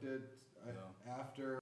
After.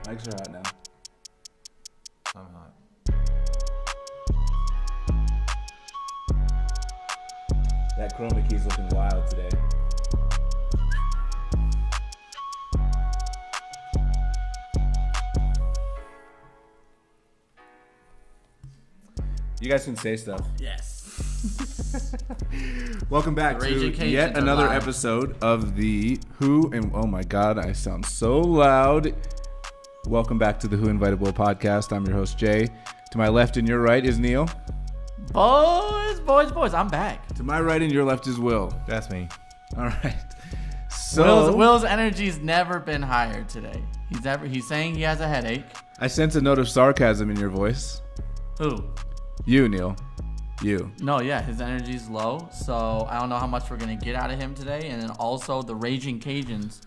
Mics are hot now. I'm hot. That chroma key's looking wild today. You guys can say stuff. Yes. Welcome back The to Raging Cajuns yet are another live. episode of the Who and oh my god, I sound so loud. Welcome back to the Who Invited Will podcast. I'm your host Jay. To my left and your right is Neil. Boys, I'm back. To my right and your left is Will. That's me. All right. So Will's energy's never been higher today. He's saying he has a headache. I sense a note of sarcasm in your voice. Who? You, Neil. You. No, yeah, his energy's low, so I don't know how much we're gonna get out of him today. And then also the Raging Cajuns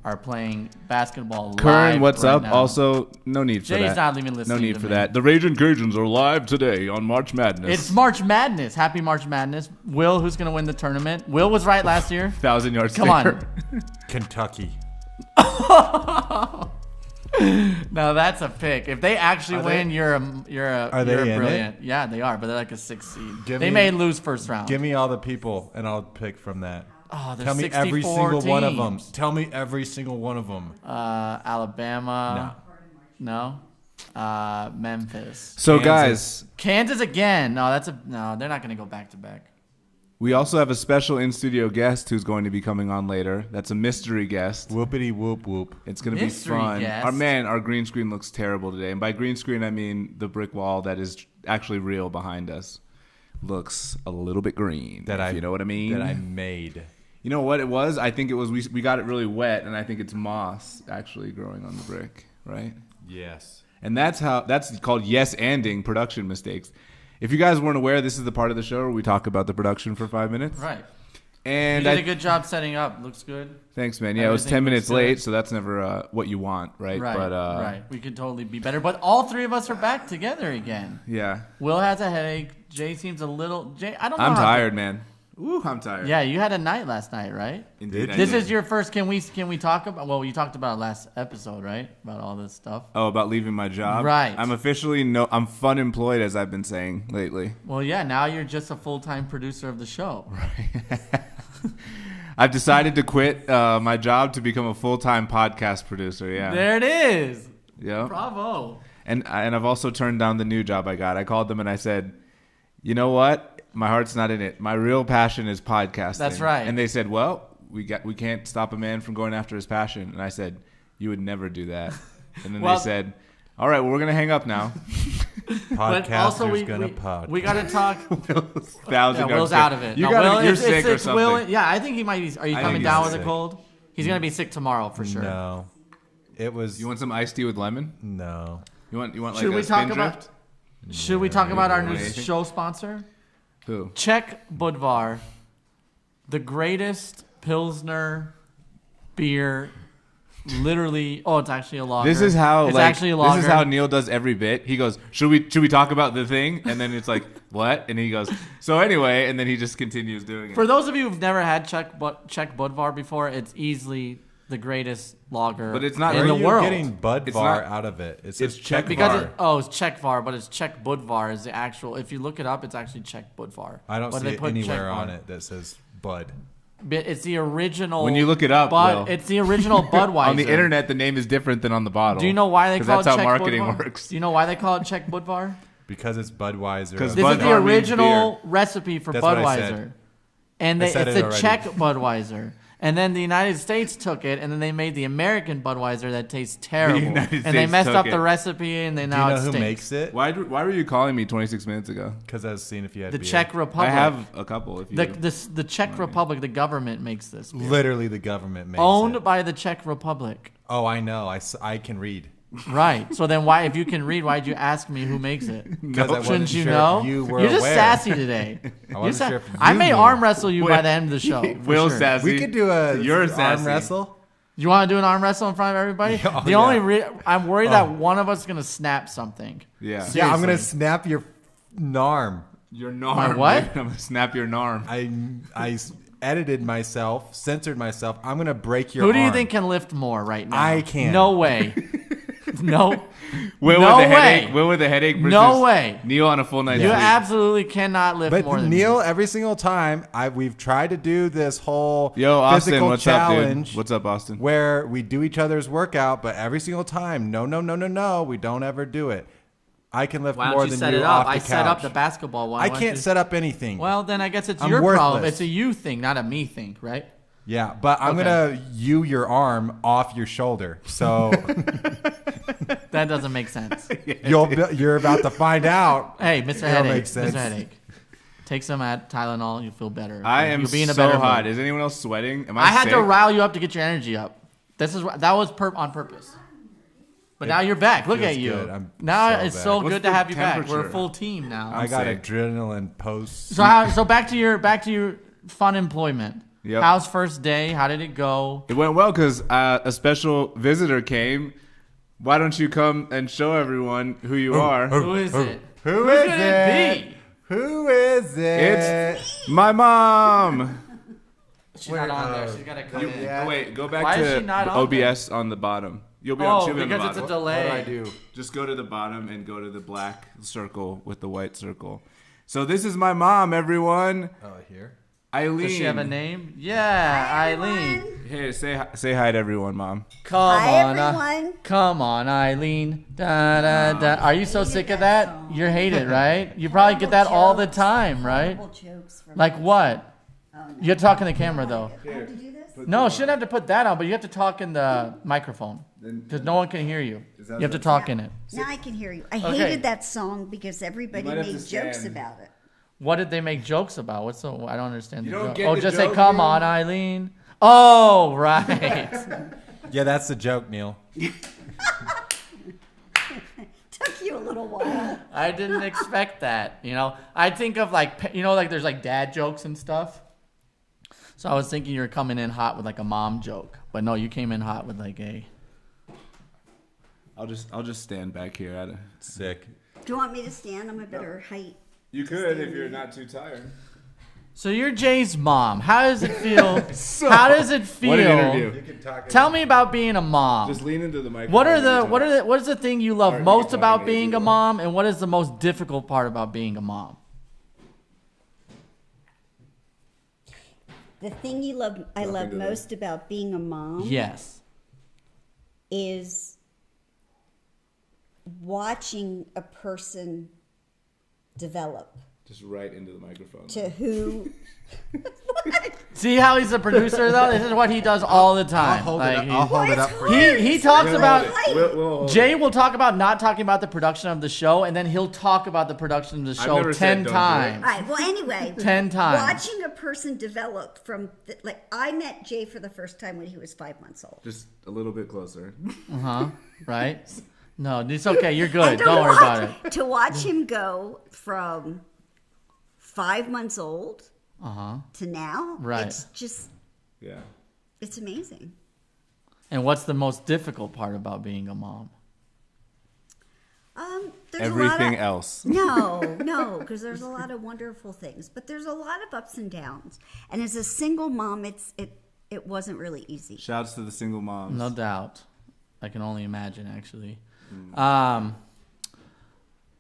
are playing basketball Curran, live what's right up? now. Also, no need for Jay's that. not even listening No need to for me. that. The Raging Cajuns are live today on March Madness. It's March Madness. Happy March Madness. Will, who's gonna win the tournament? Will was right last year. 1,000 yards. Come on. Kentucky. No, that's a pick. If they actually Are win, they- you're Are they in it? brilliant. Yeah, they are, but they're like a 6th seed. Give They me- may lose first round. Give me all the people, and I'll pick from that. Oh, there's Tell me 64 every single one of them. teams. Tell me every single one of them. Alabama. No. Memphis. So, Kansas. guys, Kansas again. No, they're not going to go back to back. we also have a special in-studio guest who's going to be coming on later. That's a mystery guest. Whoopity whoop whoop. It's going to be Mystery fun. guest? Our green screen looks terrible today. And by green screen, I mean the brick wall that is actually real behind us. Looks a little bit green, if you know what I mean. That I made. You know what it was? I think it was we got it really wet, and I think it's moss actually growing on the brick, right? Yes. And that's called yes-anding production mistakes. If you guys weren't aware, this is the part of the show where we talk about the production for 5 minutes. Right. And You did a good job setting up. Looks good. thanks, man. Yeah, it was Everything 10 minutes looks good. late, so that's never what you want, right? Right. But right. We could totally be better. But all three of us are back together again. yeah, Will has a headache. Jay seems a little. I don't know. I'm how tired, man. Ooh, I'm tired. Yeah, you had a night last night, right? Indeed. I This did. is your first. Can we talk about? Well, you talked about it last episode, right? About all this stuff. Oh, about leaving my job? Right. I'm officially I'm fun employed, as I've been saying lately. Well, yeah. Now you're just a full-time producer of the show. I've decided to quit my job to become a full-time podcast producer. Yeah. There it is. Yeah. Bravo. And I've also turned down the new job I got. I called them and I said, you know what? My heart's not in it. My real passion is podcasting. That's right. And they said, well, we can't stop a man from going after his passion. And I said, you would never do that. And then Well- they said, all right, well, we're going to hang up now. But also, Podcaster's gonna pod. we got to talk. Thousand Yeah, Will's yards. out of it. You No, gotta, Will, you're it's- sick it's- or it's something. Will, yeah, I think he might be. Are you I coming think down he's with a sick. cold? He's going to be sick tomorrow for sure. No. It was. You want some iced tea with lemon? No. You want like Should a we talk Spindrift? Should we talk about our new Wait. show sponsor? Who? Czech Budvar, the greatest Pilsner beer. Literally, oh, it's actually a lager. This is how it's like actually a lager. this is how Neil does every bit. He goes, "Should we talk about the thing?" And then it's like, "What?" And he goes, "So anyway," and then he just continues doing it. For those of you who've never had Czech Budvar before, it's easily the greatest lager But it's not- in Where the are you world. getting Budvar It's not- out of it? It says it's Czech Because Bar. it's Czech Var, but it's Czech Budvar is the actual. If you look it up, it's actually Czech Budvar. I don't But see they it put anywhere Czech on Var. it that says Bud. But it's the original. When you look it up, Will. It's the original Budweiser. On the internet, the name is different than on the bottle. Do you know why they 'Cause call it that's Czech how marketing Budvar? works. Do you know why they call it Czech Budvar? Because it's Budweiser. 'Cause This Bud is the Var means original recipe for That's what I Budweiser, said. and I said it's it a already. Czech Budweiser. And then the United States took it, and then they made the American Budweiser that tastes terrible. United And they States messed took up it. the recipe, and then Do you now know it who stinks. makes it? Why were you calling me 26 minutes ago? Because I was seeing if you had The beer. Czech Republic. I have a couple. If you the Czech Republic, the government makes this. Beer. Literally, the government makes Owned it. by the Czech Republic. Oh, I know. I can read. Right. So then why, if you can read, why'd you ask me who makes it? Because I wasn't Shouldn't you sure know? if you were You're just aware. sassy today. I wasn't sure if you I may knew. arm wrestle you by Will- the end of the show. for Will sure. sassy. We could do a You're arm sassy. wrestle. You want to do an arm wrestle in front of everybody? Yeah, The yeah. only I'm worried that one of us is gonna snap something. Yeah. Yeah, I'm gonna Seriously. snap your narm. Your narm. My what? I'm gonna snap your narm. I edited myself, censored myself. I'm gonna break your. Who do you arm. think can lift more right now? I can. No way. No. Will No with the way. headache. Will with the headache. Versus No way. Neil on a full night's You sleep. absolutely cannot lift But more than Neil, me. every single time we've tried to do this whole Yo, Austin, physical what's challenge up, dude? What's up, Austin? where we do each other's workout, but every single time, no, we don't ever do it. I can lift Why more don't you than set you it off up? the I set up couch. the basketball one. I Why can't don't you- set up anything. Well, then I guess it's I'm your problem. worthless. It's a you thing, not a me thing, right? Yeah, but I'm Okay. gonna your arm off your shoulder, so That doesn't make sense. you're about to find out. Hey, Mr. It'll Headache. make sense. Mr. Headache. Take some Tylenol, you'll feel better. I am You'll be in a so better hot. mood. Is anyone else sweating? Am I I had sick? to rile you up to get your energy up. That was on purpose. But now you're back. Look feels at you. good. I'm now so it's back. so What's good to the have you back. We're a temperature? full team now. I got sick. adrenaline post. So back to your fun employment. Yep. How's first day? How did it go? It went well because a special visitor came. Why don't you come and show everyone who you are? Who is it? Who could is it it? be? Who is it? It's my mom. She's not on there. She's got to come in. Yeah. Wait, go back Why is to she not on OBS on the bottom. You'll be on, Oh, she'll be on the because it's a bottom. delay. What do I do? Just go to the bottom and go to the black circle with the white circle. So this is my mom, everyone. Oh, here. Eileen. Does she have a name? Yeah, Eileen. Hey, say hi to everyone, mom. Come Hi, on, everyone. come on, Eileen. Da, da, da. Are you so sick of that? You hate it, right? You probably get that all the time, right? Horrible jokes from Like what? You're talking to the camera though. I have to do this? No, shouldn't have to put that on, but you have to talk in the microphone because no one can hear you. You have to talk in it. Now I can hear you. I Okay. hated that song because everybody might have to made jokes stand. about it. What did they make jokes about? What's the? I don't understand the You don't joke. get Oh, the just say, joke, "Come Neil? on, Eileen." Oh, right. Yeah, that's the joke, Neil. Took you a little while. I didn't expect that. You know, I think of like like there's like dad jokes and stuff. So I was thinking you were coming in hot with like a mom joke, but no, you came in hot with like a. I'll just stand back here. Sick. Do you want me to stand? I'm a better height. You could if you're not too tired. So you're Jay's mom. How does it feel? How does it feel? What an interview. Tell me about being a mom. Just lean into the microphone. What is the thing you love Or you most can about talk being into a it. mom, and what is the most difficult part about being a mom? The thing I love into most about being a mom Yes. is watching a person develop Just right into the microphone. to who. See how he's a producer though? This is what he does all the time. I'll hold Like, it up. I'll hold it up for you. he talks about We'll Jay will talk about not talking about the production of the show, and then he'll talk about the production of the show never said 10 don't do it. times. All right. Well, anyway, 10 times. watching a person develop from I met Jay for the first time when he was 5 months old. Just a little bit closer. Right? No, it's okay. You're good. And to Don't worry about watch- it. To watch him go from 5 months old to now, Right. it's just, Yeah. it's amazing. And what's the most difficult part about being a mom? There's Everything a lot of, else. No, because there's a lot of wonderful things, but there's a lot of ups and downs. And as a single mom, it wasn't really easy. Shouts to the single moms. No doubt. I can only imagine, actually.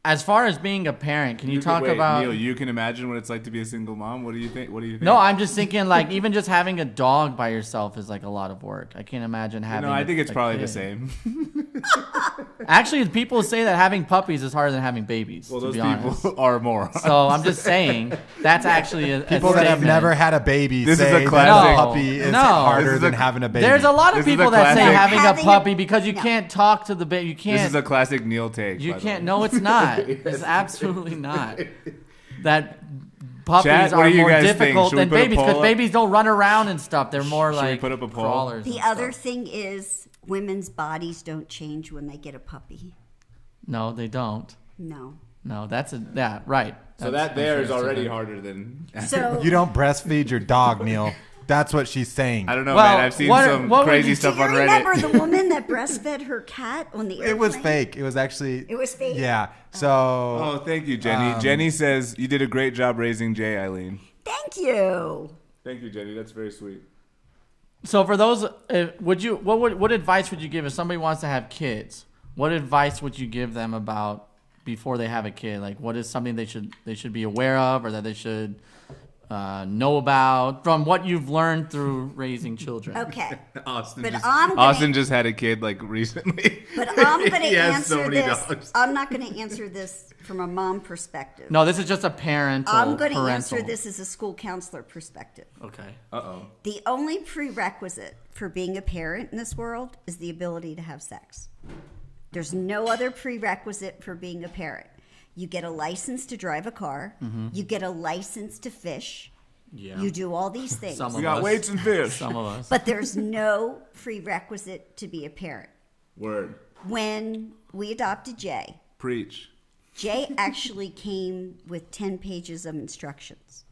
As far as being a parent, can you talk about... Neil, you can imagine what it's like to be a single mom? What do you think? No, I'm just thinking, like, even just having a dog by yourself is, like, a lot of work. I can't imagine having I think it's probably kid. the same. Actually, people say that having puppies is harder than having babies, Well, to those be honest. people are morons. So I'm just saying, that's actually a People that have statement. never had a baby This is say a that classic- a puppy is No. harder This is than a- having a baby. There's a lot of This is a people that say classic- having a Having a- puppy because you No. can't talk to the baby. You This can't. is a classic Neil take. You by the can't. way. No, it's not. It's absolutely not. That puppies Chat, what are do you more guys think? difficult Should we than put a babies poll because up? babies don't run around and stuff. They're more Should we like put up a poll? crawlers. The and other stuff. thing is women's bodies don't change when they get a puppy. No, they don't. No. No, right. So That's that there is unfortunate. already harder than... So You don't breastfeed your dog, Neil. That's what she's saying. I don't know, Well, man. I've seen what- some what would crazy you- stuff do you on remember Reddit. the woman that breastfed her cat on the airplane? It was fake. It was actually. It was fake? Yeah. So Oh, thank you, Jenny. Jenny says, you did a great job raising Jay, Eileen. Thank you. Thank you, Jenny. That's very sweet. So for those, what advice would you give if somebody wants to have kids? What advice would you give them about before they have a kid? Like, what is something they should be aware of, or that they should know about from what you've learned through raising children? Okay. Austin, But just, I'm gonna- Austin just had a kid like recently. But I'm going to He has answer so many this. dogs. I'm not going to answer this from a mom perspective. No, this is just a parental. I'm going to parental. answer this as a school counselor perspective. Okay. Uh-oh. The only prerequisite for being a parent in this world is the ability to have sex. There's no other prerequisite for being a parent. You get a license to drive a car. You get a license to fish. Yeah. You do all these things. Some We of got us. weights and fish. Some of us. But there's no prerequisite to be a parent. Word. When we adopted Jay, Preach. Jay actually came with 10 pages of instructions.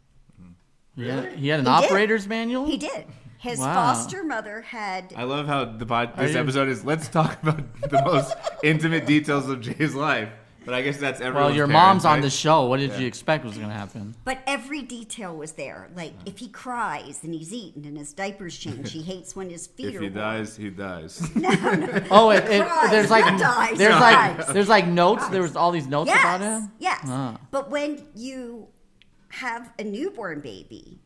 He had an He did. operator's manual. He did. His Wow. foster mother had. I love how Are this you- episode is, let's talk about the most intimate details of Jay's life. But I guess that's everyone's Well, your parents, mom's on right? the show. What did you expect was going to happen? But every detail was there. Like if he cries and he's eaten and his diapers change, he hates when his feet If are he warm. dies, he dies. Oh, Cries, there's like not dies, there's cries. like there's like notes. There was all these notes about Yes, him. yes. Ah. But when you have a newborn baby,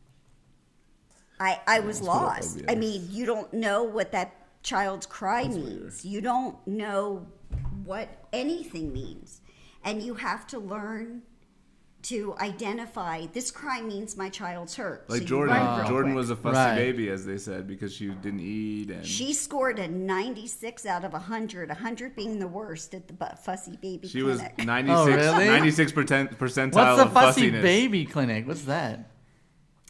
I was lost. I mean, you don't know what that child's cry means. You don't know what anything means. And you have to learn to identify this cry means my child's hurt. Like So you Jordan. run real Jordan quick. was a fussy Right. baby, as they said, because she didn't eat. And She scored a 96 out of 100, 100 being the worst at the fussy baby she was clinic. 96, Oh, really? 96 percentile What's the of fussy fussiness. baby clinic? What's that?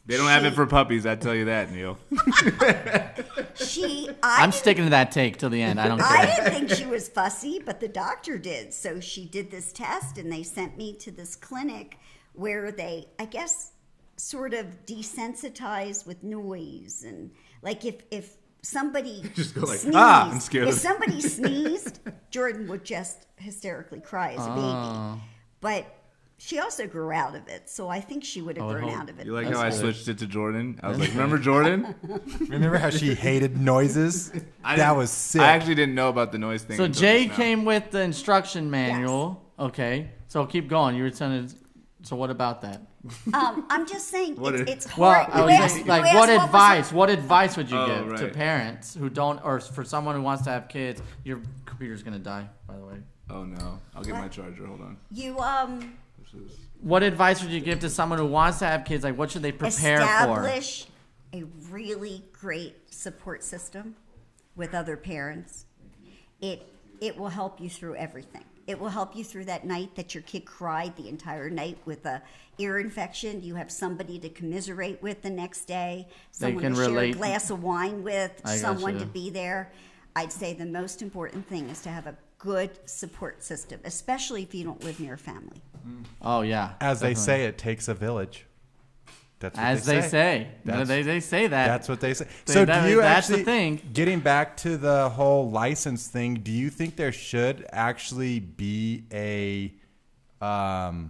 They don't have it for puppies, I tell you that, Neil. I'm sticking to that take till the end. I don't I care. didn't think she was fussy, but the doctor did. So she did this test, and they sent me to this clinic where they, I guess, sort of desensitize with noise. And like if somebody Just go like, sneezed, "Ah, I'm scared." if somebody sneezed, Jordan would just hysterically cry as a baby. But she also grew out of it, so I think she would have grown out of it. You like That's how I good. switched it to Jordan? I was like, remember Jordan? remember how she hated noises? I That didn't- was sick. I actually didn't know about the noise thing. So until Jay just now. came with the instruction manual. Okay. So keep going. You were telling. So what about that? I'm just saying, What it's is- Well, hard. I You was asked- just, you like, asked what was advice? What advice would you Oh, give to right. parents who don't, or for someone who wants to have kids? Your computer's gonna die, by the way. Oh no, I'll get What? my charger. Hold on. You This is- What advice would you give to someone who wants to have kids? Like, what should they prepare establish a really great support system with other parents. It will help you through everything. It will help you through that night that your kid cried the entire night with a ear infection. You have somebody to commiserate with the next day, They someone can to share a relate. glass of wine with, I someone gotcha. to be there. I'd say the most important thing is to have a good support system, especially if you don't live near a family. for? Oh yeah. As they definitely. say, it takes a village. That's what As they say. That's- They say that. That's what they say. They- So that- do you that's the actually, thing. getting back to the whole license thing, do you think there should actually be an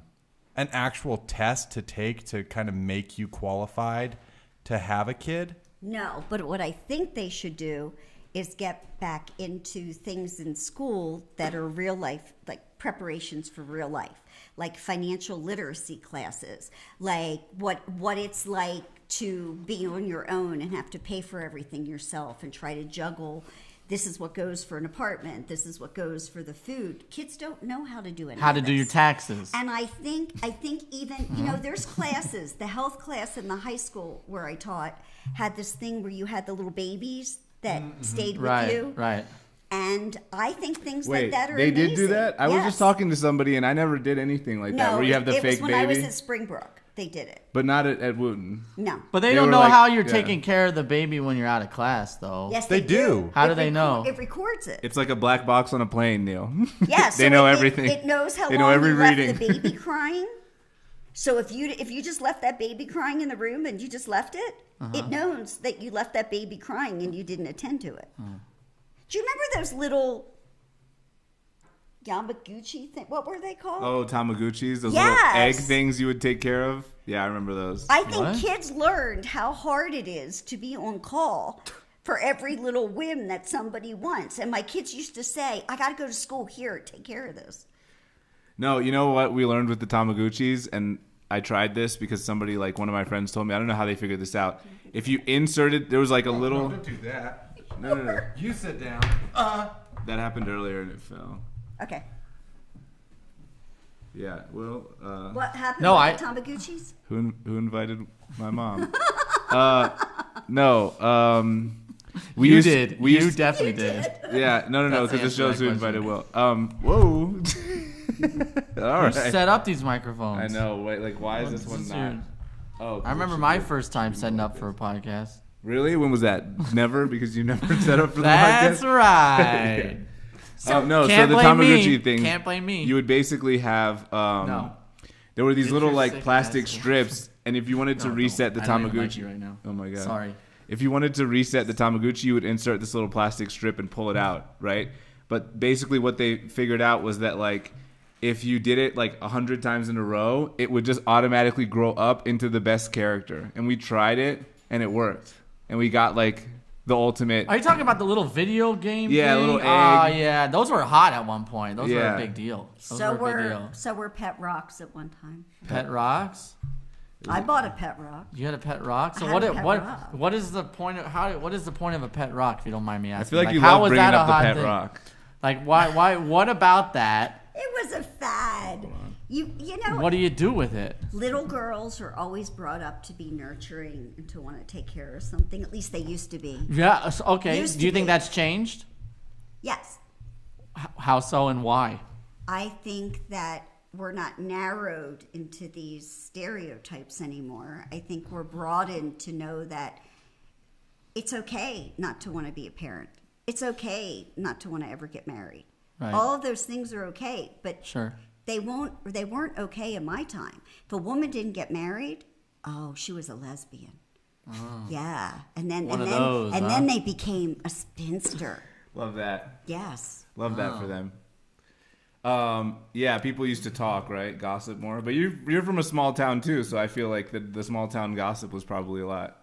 actual test to take to kind of make you qualified to have a kid? No, but what I think they should do is get back into things in school that are real life, like preparations for real life, like financial literacy classes, like what it's like to be on your own and have to pay for everything yourself and try to juggle. This is what goes for an apartment. This is what goes for the food. Kids don't know how to do it. How to do your taxes. And I think even, there's classes, the health class in the high school where I taught had this thing where you had the little babies that stayed with you. Right. And I think things Wait, like that are they amazing. did do that? I was just talking to somebody, and I never did anything like that, where you have the it fake was when baby. I was at Springbrook. They did it. But not at Wooten. No. But they They don't were know like- how you're yeah. taking care of the baby when you're out of class, though. Yes, They do. How do It they know? It records it. It's like a black box on a plane, Neil. Yeah, they so know it everything. It knows how They know long every you reading. left the baby crying. So if you just left that baby crying in the room and you just left it, it knows that you left that baby crying and you didn't attend to it. Do you remember those little Yamaguchi thing? What were they called? Oh, Tamaguchis, those Yes. little egg things you would take care of. Yeah, I remember those. I think What? kids learned how hard it is to be on call for every little whim that somebody wants. And my kids used to say, I got to go to school here, take care of this. No, you know what we learned with the Tamaguchis, and I tried this because somebody, like one of my friends, told me. I don't know how they figured this out. If you inserted, there was like a little. Don't do that. No. You sit down. That happened earlier and it fell. Okay. Yeah. Well, What happened No, with the Tamaguchis? who invited my mom? No. We You used, did. We You used, definitely did. Yeah. No. That's Because it the answer shows to who that question. invited Will. Whoa. All You right. set up these microphones. I know. Wait. Like, why is this one This is not? your- Oh. I remember my first time setting up for a podcast. Really? When was that? Never, because you never set up for the That's podcast. right. No. Can't So the blame Tamaguchi me. thing. Can't blame me. You would basically have. No. There were these Get little your like sick plastic ass. strips, and if you wanted to No, reset the don't. I don't even Tamaguchi, like you right now. oh my god, Sorry. If you wanted to reset the Tamaguchi, you would insert this little plastic strip and pull it out, right? But basically, what they figured out was that like if you did it like 100 times in a row, it would just automatically grow up into the best character. And we tried it, and it worked, and we got like the ultimate. Are you talking about the little video game? Yeah, thing? little Oh, egg. yeah. Those were hot at one point. Those were Yeah. a big deal. Those So were a big were deal. so were pet rocks at one time. Pet rocks. I bought a pet rock. You had a pet rock. So I had a pet rock. what is the point of what is the point of a pet rock? If you don't mind me I asking. feel like you how love was bringing that a up the hot pet thing? rock. Like why what about that? It was a fad. You know, What do you do with it? little girls are always brought up to be nurturing and to want to take care of something. At least they used to be. Yeah. Okay. Used Do you to think be. that's changed? Yes, How so and why? I think that we're not narrowed into these stereotypes anymore. I think we're broadened to know that it's okay not to want to be a parent. It's okay not to want to ever get married. Right. All of those things are okay, but Sure. they weren't okay in my time. If a woman didn't get married, oh, she was a lesbian. Yeah, and then One and of then those, and huh? then they became a spinster. Love that. Yes. Love that for them. Yeah, people used to talk, right? Gossip more. But you're from a small town too, so I feel like the small town gossip was probably a lot.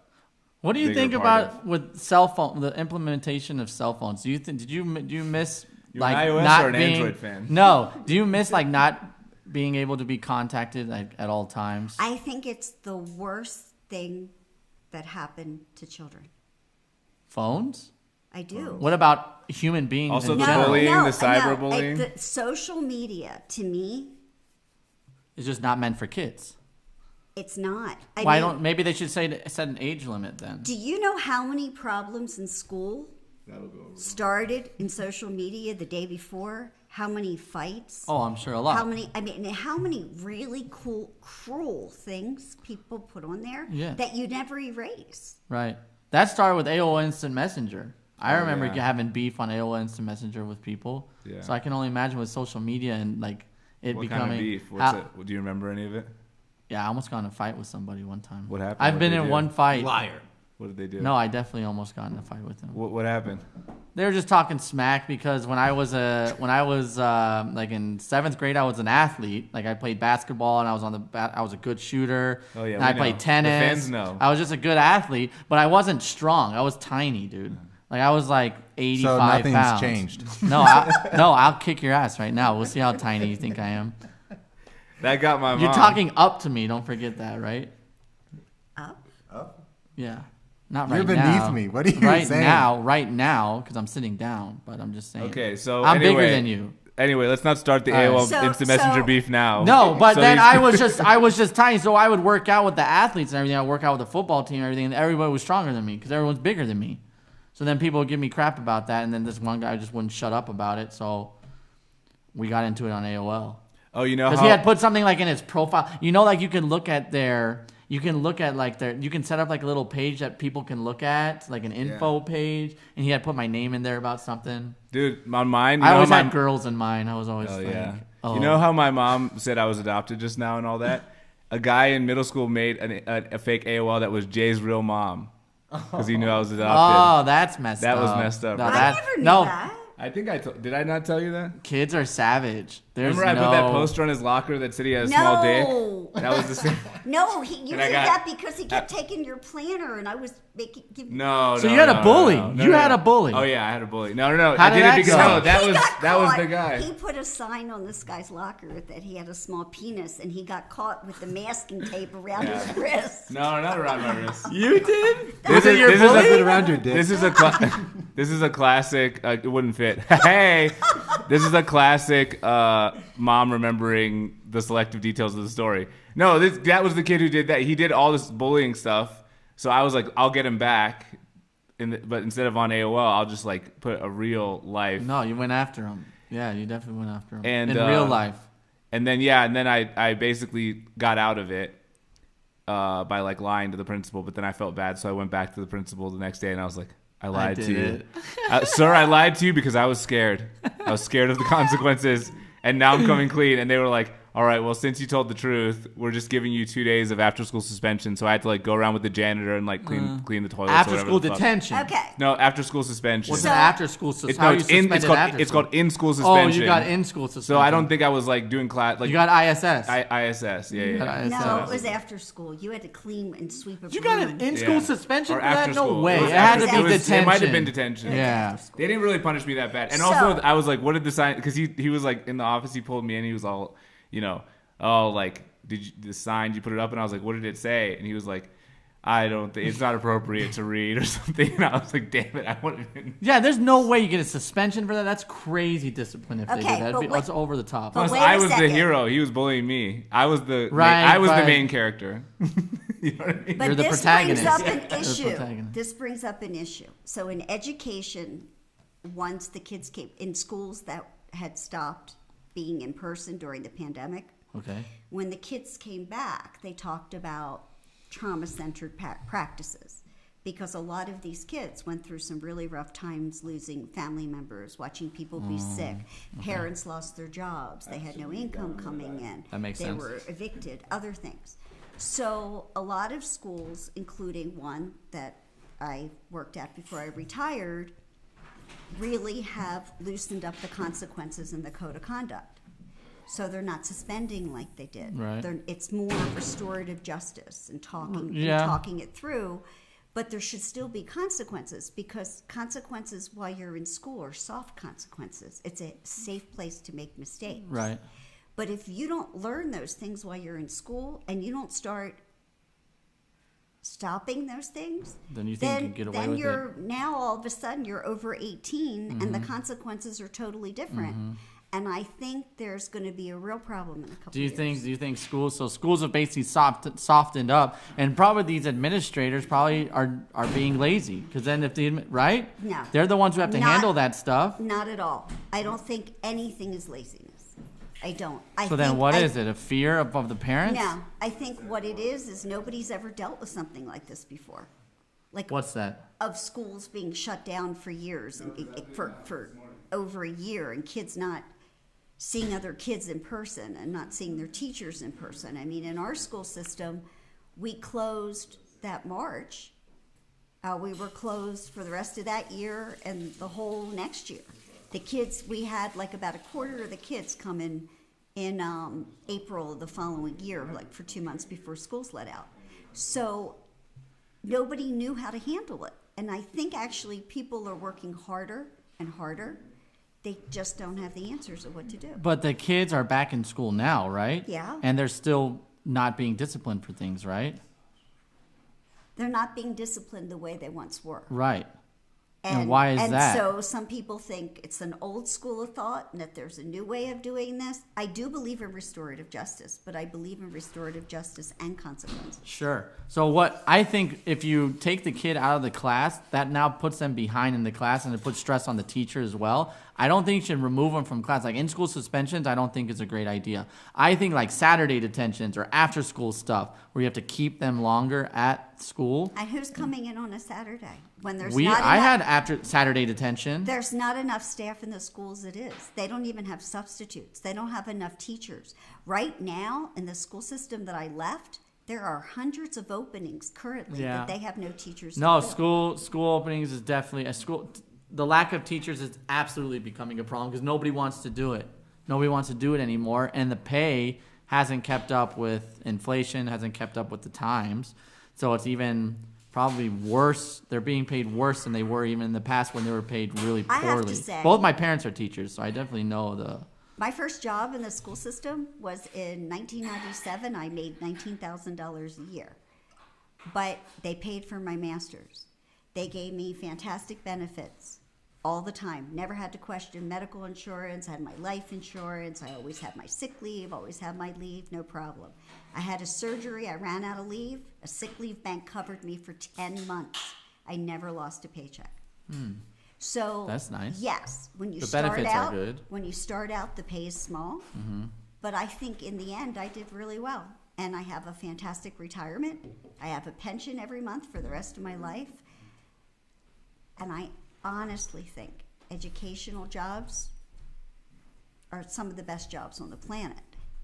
What do you Bigger think part about with cell phone, the implementation of cell phones? Do you think do you miss You're an like iOS not or an being Android fan? No, do you miss like not being able to be contacted at all times? I think it's the worst thing that happened to children. Phones? I do. What about human beings Also in the general? bullying, the no, cyberbullying? the social media, to me, It's just not meant for kids. it's not. Why don't maybe they should set an age limit then? Do you know how many problems in school That'll go over. started in social media the day before? How many fights? Oh, I'm sure a lot. How many really cruel things people put on there Yeah. that you never erase? Right. That started with AOL Instant Messenger. I remember yeah. having beef on AOL Instant Messenger with people. Yeah. So I can only imagine with social media and like it What becoming. kind of beef? how- What's it? Do you remember any of it? Yeah, I almost got in a fight with somebody one time. What happened? I've What'd been they in do? one fight. Liar. What did they do? No, I definitely almost got in a fight with them. What happened? They were just talking smack because when I was like in 7th grade, I was an athlete. Like I played basketball and I was I was a good shooter. Oh yeah, and I played tennis. The fans know. I was just a good athlete, but I wasn't strong. I was tiny, dude. Like I was like 85 So nothing's pounds. changed. No, I'll kick your ass right now. We'll see how tiny you think I am. That got my mom. You're talking up to me. Don't forget that, right? Up? Yeah. Not You're right beneath now. me. What are you right saying? Right now, because I'm sitting down. But I'm just saying. Okay, so I'm anyway, bigger than you. Anyway, let's not start the All right. AOL So- Instant Messenger so- beef now. No, but So then these- I was just tiny, so I would work out with the athletes and everything. I would work out with the football team and everything, and everybody was stronger than me because everyone's bigger than me. So then people would give me crap about that, and then this one guy just wouldn't shut up about it. So we got into it on AOL Oh, you know because how he had put something like in his profile. You know, like you can look at you can set up like a little page that people can look at, like an info page, and he had put my name in there about something. dude on mine. You I know always how had my- girls in mine. I was always Oh like, yeah. oh. You know how my mom said I was adopted just now and all that? A guy in middle school made a fake AOL that was Jay's real mom because he knew I was adopted. Oh, that's messed up. That was messed up, No, right? I that- never knew no, that. I think did I not tell you that? kids are savage. There's Remember I put that poster on his locker that said he had a small dick? No. That was the same. No, you And I did got- that because he kept taking your planner, and I was giving. No, So no, you had a no, bully. no, no, You no, had no. a bully. Oh yeah, I had a bully. No. How I did did that it because go? no, that He was got that was caught. the guy. He put a sign on this guy's locker that he had a small penis, and he got caught with the masking tape around his wrist. No, not around my wrist. You did? This is your this bully? is Put it a, around your dick. this is a this is a classic. It wouldn't fit. Hey, this is a classic. Mom remembering the selective details of the story. No, that was the kid who did that. He did all this bullying stuff. So I was like, I'll get him back. But instead of on AOL, I'll just like put a real life. No, you went after him. Yeah, you definitely went after him. And, in real life. And then I basically got out of it by like lying to the principal. But then I felt bad, so I went back to the principal the next day and I was like, I lied did to you, it. sir. I lied to you because I was scared. I was scared of the consequences, and now I'm coming clean. And they were like, all right, well, since you told the truth, we're just giving you 2 days of after school suspension. So I had to like go around with the janitor and like clean the toilets. or After whatever school the fuck. detention. Okay. No, after school suspension. What's So- an after school It's, suspension? no, How are you it's, in, it's suspended called after it's school? called in school Oh, suspension. you got in school suspension. So I don't think I was like doing class. Like You got ISS. ISS. Yeah, yeah. got ISS. No, it was after school. You had to clean and sweep a You got room. an in-school Yeah. suspension Or for that? after No school. way. was It had after- to be it was- detention. It might have been detention. Yeah. They didn't really punish me that bad. And So- also, I was like, what did the sign? Because he was like in the office. He pulled me in. He was all, oh, like, the sign, you put it up? And I was like, what did it say? And he was like, I don't think it's not appropriate to read or something. And I was like, damn it, I wanted to. Yeah, there's no way you get a suspension for that. That's crazy discipline if they Okay, do that. but It's over the top. but Plus, wait a I was the second. hero. He was bullying me. I was the Right, I was the but- main character. You know what I mean? But You're the this protagonist. brings up You're an the issue. protagonist. This brings up an issue. So in education, once the kids came in schools that had stopped being in person during the pandemic, Okay. when the kids came back, they talked about trauma-centered practices because a lot of these kids went through some really rough times losing family members, watching people be sick. Parents lost their jobs. They had no income coming in. That makes they sense. were evicted, other things. So a lot of schools, including one that I worked at before I retired, really have loosened up the consequences in the code of conduct. So they're not suspending like they did. Right. It's more restorative justice and Yeah. talking it through. But there should still be consequences because consequences while you're in school are soft consequences. It's a safe place to make mistakes. Right. But if you don't learn those things while you're in school and you don't start stopping those things, Then you think you can get away then with you're now all of a sudden you're over 18 and the consequences are totally different. And I think there's going to be a real problem in a couple Do you years. think schools have basically softened up, and probably these administrators probably are being lazy because then if right, No. they're the ones who have to Not- handle that stuff. Not at all. I don't think anything is laziness. I don't. So then what is it? A fear of the parents? No, I think what it is nobody's ever dealt with something like this before. Like What's that? of schools being shut down for years and for over a year and kids not seeing other kids in person and not seeing their teachers in person. I mean, in our school system, we closed that March We were closed for the rest of that year and the whole next year. The kids, we had like about a quarter of the kids come in April of the following year, like for 2 months before schools let out. So nobody knew how to handle it. And I think actually people are working harder and harder. They just don't have the answers of what to do. But the kids are back in school now, right? Yeah. And they're still not being disciplined for things, right? They're not being disciplined the way they once were. Right. And why is that? And so some people think it's an old school of thought and that there's a new way of doing this. I do believe in restorative justice, but I believe in restorative justice and consequences. Sure. So what I think, if you take the kid out of the class, that now puts them behind in the class and it puts stress on the teacher as well. I don't think you should remove them from class. Like in-school suspensions, I don't think is a great idea. I think like Saturday detentions or after-school stuff where you have to keep them longer at school. And who's coming in on a Saturday when there's I had after Saturday detention. There's not enough staff in the schools it is. They don't even have substitutes. They don't have enough teachers. Right now, in the school system that I left, there are hundreds of openings currently that they have no teachers. No, to fill. school openings is definitely a school. The lack of teachers is absolutely becoming a problem because nobody wants to do it. Nobody wants to do it anymore, and the pay hasn't kept up with inflation, hasn't kept up with the times. So it's even probably worse. They're being paid worse than they were even in the past when they were paid really poorly. I have to say, both my parents are teachers, so I definitely know the. My first job in the school system was in 1997. I made $19,000 a year, but they paid for my master's. They gave me fantastic benefits all the time. Never had to question medical insurance, had my life insurance. I always had my sick leave, always had my leave, no problem. I had a surgery, I ran out of leave. A sick leave bank covered me for 10 months. I never lost a paycheck. So That's nice. Yes, when you The start benefits out, are good. when you start out, the pay is small. But I think in the end, I did really well. And I have a fantastic retirement. I have a pension every month for the rest of my life. And I honestly think educational jobs are some of the best jobs on the planet.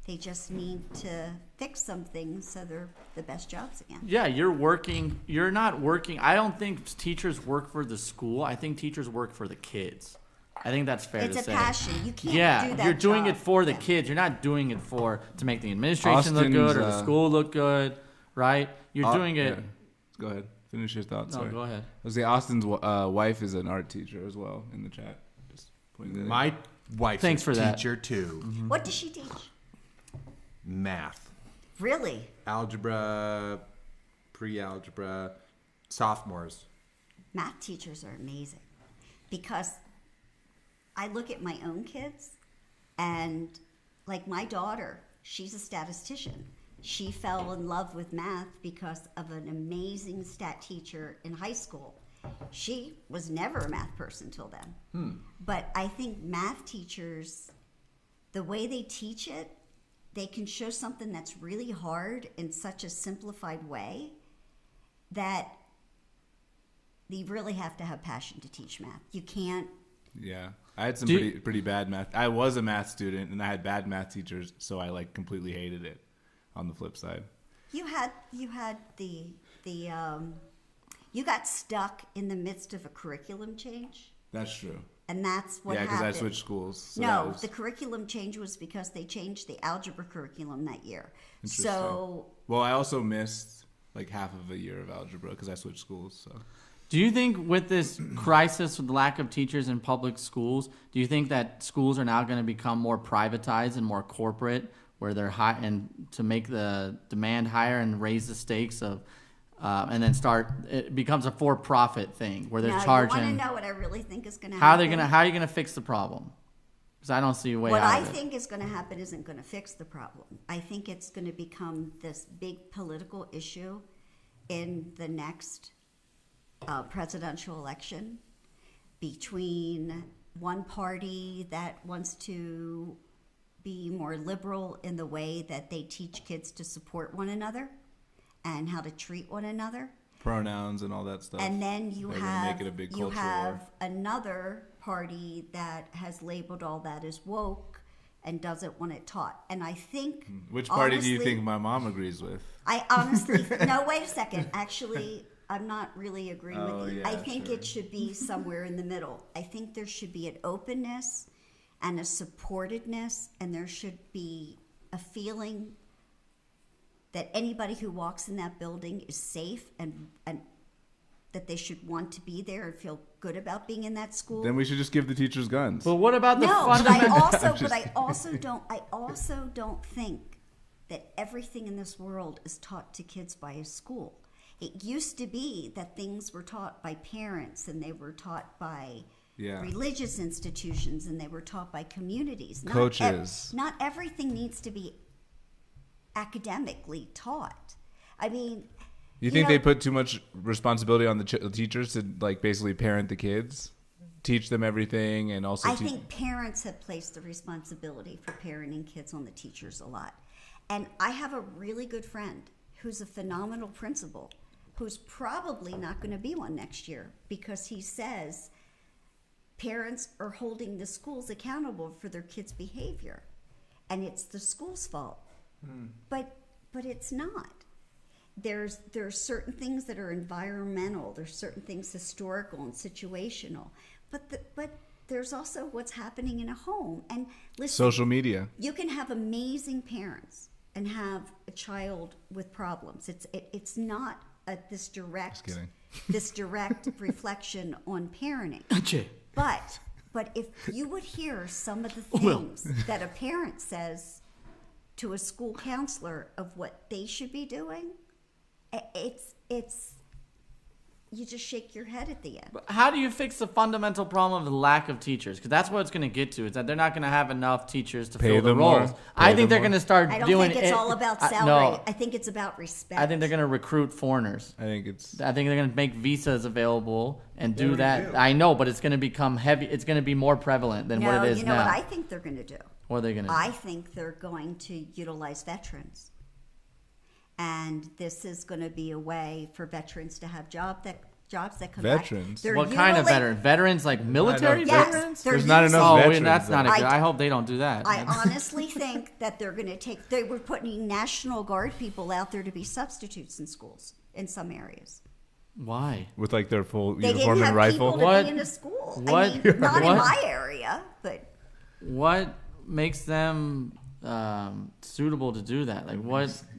They just need to fix some things so they're the best jobs again. Yeah, you're working. You're not working. I don't think teachers work for the school. I think teachers work for the kids. I think that's fair to say. It's a passion. You can't do that you're doing job. it for the Yeah. kids. You're not doing it to make the administration look good or the school look good, right? You're doing it. Yeah. Go ahead. Finish your thoughts. No, Sorry. go ahead. I was say Austin's wife is an art teacher as well in the chat. Just pointing that out. My wife's Thanks a for that. teacher too. What does she teach? Math, Really? algebra, pre-algebra, sophomores. Math teachers are amazing because I look at my own kids and like my daughter, she's a statistician. She fell in love with math because of an amazing stat teacher in high school. She was never a math person till then. But I think math teachers, the way they teach it, they can show something that's really hard in such a simplified way that you really have to have passion to teach math. You can't. Yeah, I had some Do- pretty bad math. I was a math student, and I had bad math teachers, so I like completely hated it. On the flip side, You had the you got stuck in the midst of a curriculum change, that's true. and that's what Yeah, because happened. I switched schools. So that No, was the curriculum change was because they changed the algebra curriculum that year. interesting. So Well, I also missed like half of a year of algebra because I switched schools. So Do you think with this crisis with the lack of teachers in public schools, do you think that schools are now going to become more privatized and more corporate, where they're high and to make the demand higher and raise the stakes of, and then it becomes a for-profit thing where they're now charging. you want to know what I really think is going to How happen? are you gonna fix the problem? Because I don't see a way What out I of it. think is going to happen isn't going to fix the problem. I think it's going to become this big political issue in the next presidential election between one party that wants to be more liberal in the way that they teach kids to support one another and how to treat one another. pronouns and all that stuff. And then you They're gonna have make it a big you cultural have war. another party that has labeled all that as woke and doesn't want it taught. And I think Which party do you honestly, think my mom agrees with? I honestly no. Wait a second. Actually, I'm not really agreeing Oh, with you. yeah, I think sure. it should be somewhere in the middle. I think there should be an openness and a supportedness, and there should be a feeling that anybody who walks in that building is safe and that they should want to be there and feel good about being in that school. Then we should just give the teachers guns. But what about the No, but fundamental? I also don't think that everything in this world is taught to kids by a school. It used to be that things were taught by parents and they were taught by Yeah. religious institutions and they were taught by communities. Coaches. Not everything needs to be academically taught. I mean, You think know, they put too much responsibility on the teachers to like basically parent the kids, teach them everything, and also I think parents have placed the responsibility for parenting kids on the teachers a lot. And I have a really good friend who's a phenomenal principal who's probably not going to be one next year because he says parents are holding the schools accountable for their kids' behavior. And it's the school's fault. But it's not. There's certain things that are environmental. There's certain things historical and situational. But there's also what's happening in a home. And listen, social media. you can have amazing parents and have a child with problems. It's not this direct kidding. this direct reflection on parenting. But if you would hear some of the things that a parent says to a school counselor of what they should be doing, it's you just shake your head at the end. But how do you fix the fundamental problem of the lack of teachers? Because that's what it's going to get to. Is that they're not going to have enough teachers to Pay fill the them more. roles. Pay I think them they're more. going to start I don't doing think it's it. all about salary. No, I think it's about respect. I think they're going to recruit foreigners. I think it's I think they're going to make visas available and do already that. do. I know, but it's going to become heavy. It's going to be more prevalent than no, what it is you know now. what I think they're going to do? What are they going to do? I think they're going to utilize veterans. And this is going to be a way for veterans to have jobs that come Veterans? back. They're What kind of utilizing- veterans? Veterans like military Yes, veterans? they're There's not using- enough Oh, veterans, and that's not a though. good. I hope they don't do that. I honestly think that they're going to take. They were putting National Guard people out there to be substitutes in schools in some areas. Why? with like their full They uniform didn't and have people rifle. to What? be in a school. What? I mean, not What? in my area, but What makes them suitable to do that? Like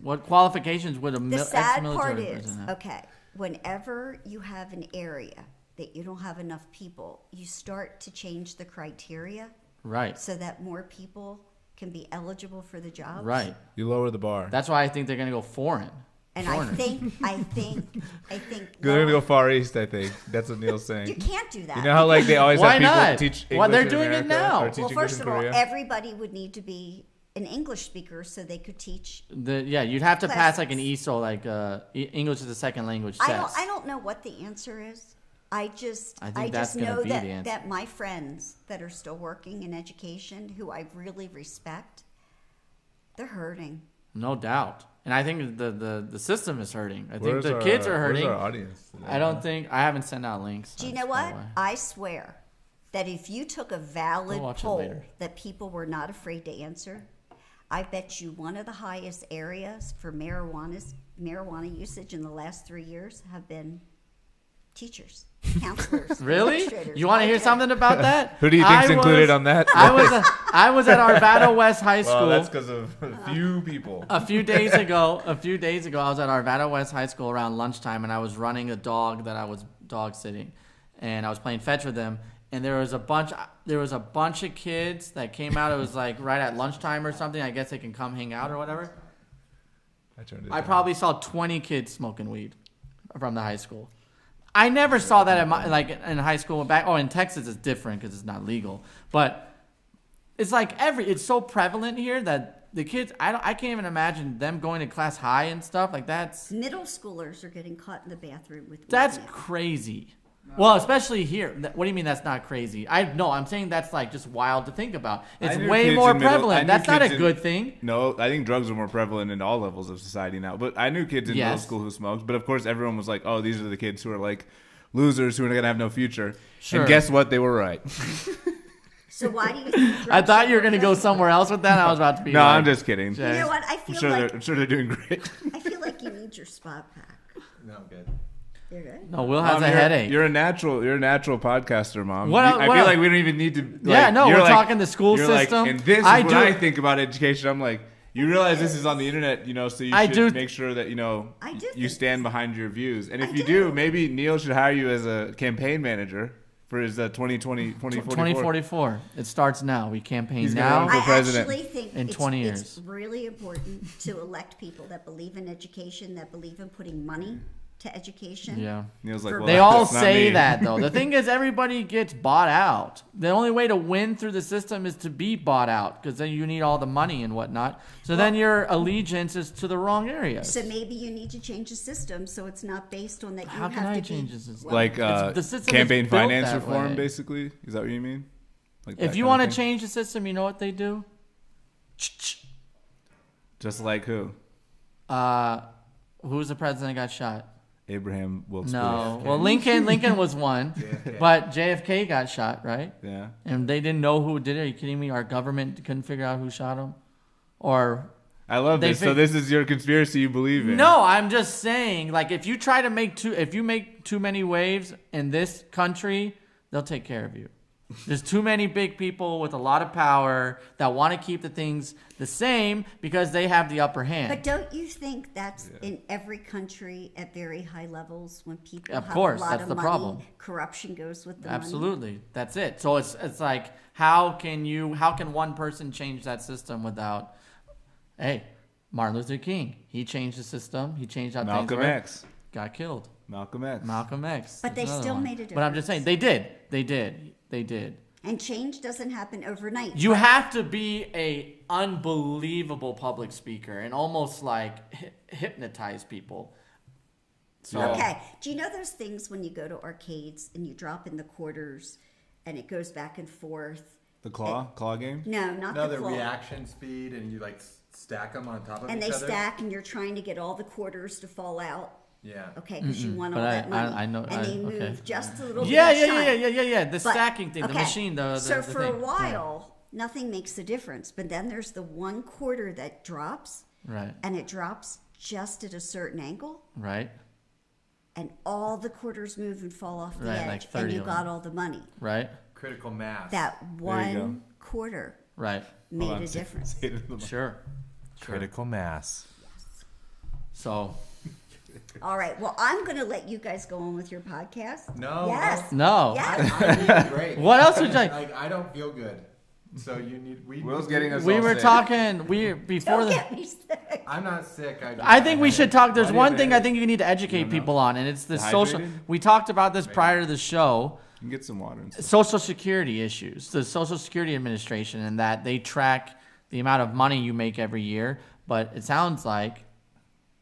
what qualifications would a the sad ex-military part person is, have? okay, whenever you have an area that you don't have enough people, you start to change the criteria Right. so that more people can be eligible for the jobs. Right. You lower the bar. That's why I think they're gonna go foreign. And Foreigners. I think They're gonna go Far East. I think that's what Neil's saying. You can't do that. You know how like they always Why have people not? teach English Well, they're in doing it America, now. or teach Well, English first in of all, Korea? everybody would need to be an English speaker so they could teach. You'd have to pass like an Classes. ESOL, like English as a second language I test. don't know what the answer is. I just I think that's gonna know be that, the answer. that my friends that are still working in education, who I really respect, they're hurting. No doubt. And I think the system is hurting. I think Where's the our- kids are where's hurting. our audience today? I don't think I haven't sent out links. Do you That's know what? probably why. I swear that if you took a valid We'll watch it poll later. that people were not afraid to answer, I bet you one of the highest areas for marijuana usage in the last 3 years have been teachers, counselors. Really? administrators. You want to I hear do. something about that? Who do you think's included on that? I was at Arvada West High School. Well, that's because of a few people. A few days ago, I was at Arvada West High School around lunchtime, and I was running a dog that I was dog sitting, and I was playing fetch with them. And there was a bunch of kids that came out. It was like right at lunchtime or something. I guess they can come hang out or whatever. I probably saw 20 kids smoking weed from the high school. I never saw that in high school back. Oh, in Texas it's different because it's not legal. But it's like it's so prevalent here that the kids. I can't even imagine them going to class high and stuff like that's Middle schoolers are getting caught in the bathroom with. that's weed now. crazy. Well, especially here. What do you mean that's not crazy? I'm saying that's like just wild to think about. It's knew way kids more in middle- I prevalent. knew That's not a kids in- good thing. No, I think drugs are more prevalent in all levels of society now. But I knew kids in middle Yes. school who smoked. But of course, everyone was like, "Oh, these are the kids who are like losers who are gonna have no future." Sure. And guess what? They were right. So why do you think? I drugs thought are you were gonna go more somewhere else with that. I was about to be. No, like, I'm just kidding. Jay. You know what? I I'm feel sure, like I'm sure they're doing great. I feel like you need your spot back. No, I'm good. You're good. No, Will has Mom, a headache. You're a natural podcaster, Mom. What- I what- feel like we don't even need to. Like, Yeah, no, you're we're like- talking the school you're system. Like, and this is I what do- I think about education. I'm like, you realize this is on the internet, so you I should do- make sure that I do you think stand behind your views. And if I you do, maybe Neil should hire you as a campaign manager for his 2044. 2044. It starts now. We campaign He's gonna now. run for I president actually think in 20 years. It's really important to elect people that believe in education, that believe in putting money to education. Yeah. Neil's like, For- well, They all that's not say me. that though. The thing is, everybody gets bought out. The only way to win through the system is to be bought out, because then you need all the money and whatnot. So then your allegiance is to the wrong areas. So maybe you need to change the system so it's not based on that you How have can I to change be the system? Like the system is campaign built finance that reform, way. basically. Is that what you mean? Like If that you kind want of to thing? change the system, you know what they do? Just like who? Who's the president that got shot? Abraham Wilkes No. Booth. Well, Lincoln was one, but JFK got shot, right? Yeah. And they didn't know who did it. Are you kidding me? Our government couldn't figure out who shot him, or I love They this. So fig- this is your conspiracy you believe in. no? I'm just saying, like, if you try to make if you make too many waves in this country, they'll take care of you. There's too many big people with a lot of power that want to keep the things the same because they have the upper hand. But don't you think that's in every country at very high levels when people Of have course, a lot that's of the money, problem. corruption goes with the money? Absolutely, that's it. So it's like, how can one person change that system without? Hey, Martin Luther King, he changed the system. He changed how Malcolm things were. X. Got killed. Malcolm X. Malcolm X. But they Another still one. made a But I'm just saying, they did. And change doesn't happen overnight. You have to be a unbelievable public speaker and almost like hypnotize people. So Okay. Do you know those things when you go to arcades and you drop in the quarters and it goes back and forth? The claw game. No, not No, the the claw. reaction speed, and you like stack them on top of And each they other. stack, and you're trying to get all the quarters to fall out. Yeah. Okay, because you want But all I- that money. I know- And they okay. move just a little bit. yeah. each time. The But- stacking thing, the okay, machine, the so for thing. a while, nothing makes a difference. But then there's the one quarter that drops, Right, and it drops just at a certain angle, right, and all the quarters move and fall off the Right, edge, like and 30 you of got them. all the money. right, Critical mass. That go. one quarter right. made on, a difference. Sure. Critical mass. So All right. Well, I'm going to let you guys go on with your podcast. No, Yes. no. Yes. I'm doing great. What else would you like? Like I don't feel good, so you need. Will's getting us. We all were sick. talking. Before Don't the. get me sick. I'm not sick. I think we should talk. There's Why do you one have thing a I think you need to educate people on, and it's the social. Dehydrated? We talked about this prior to the show. You can get some water. And stuff. Social Security issues. The Social Security Administration, and that they track the amount of money you make every year. But it sounds like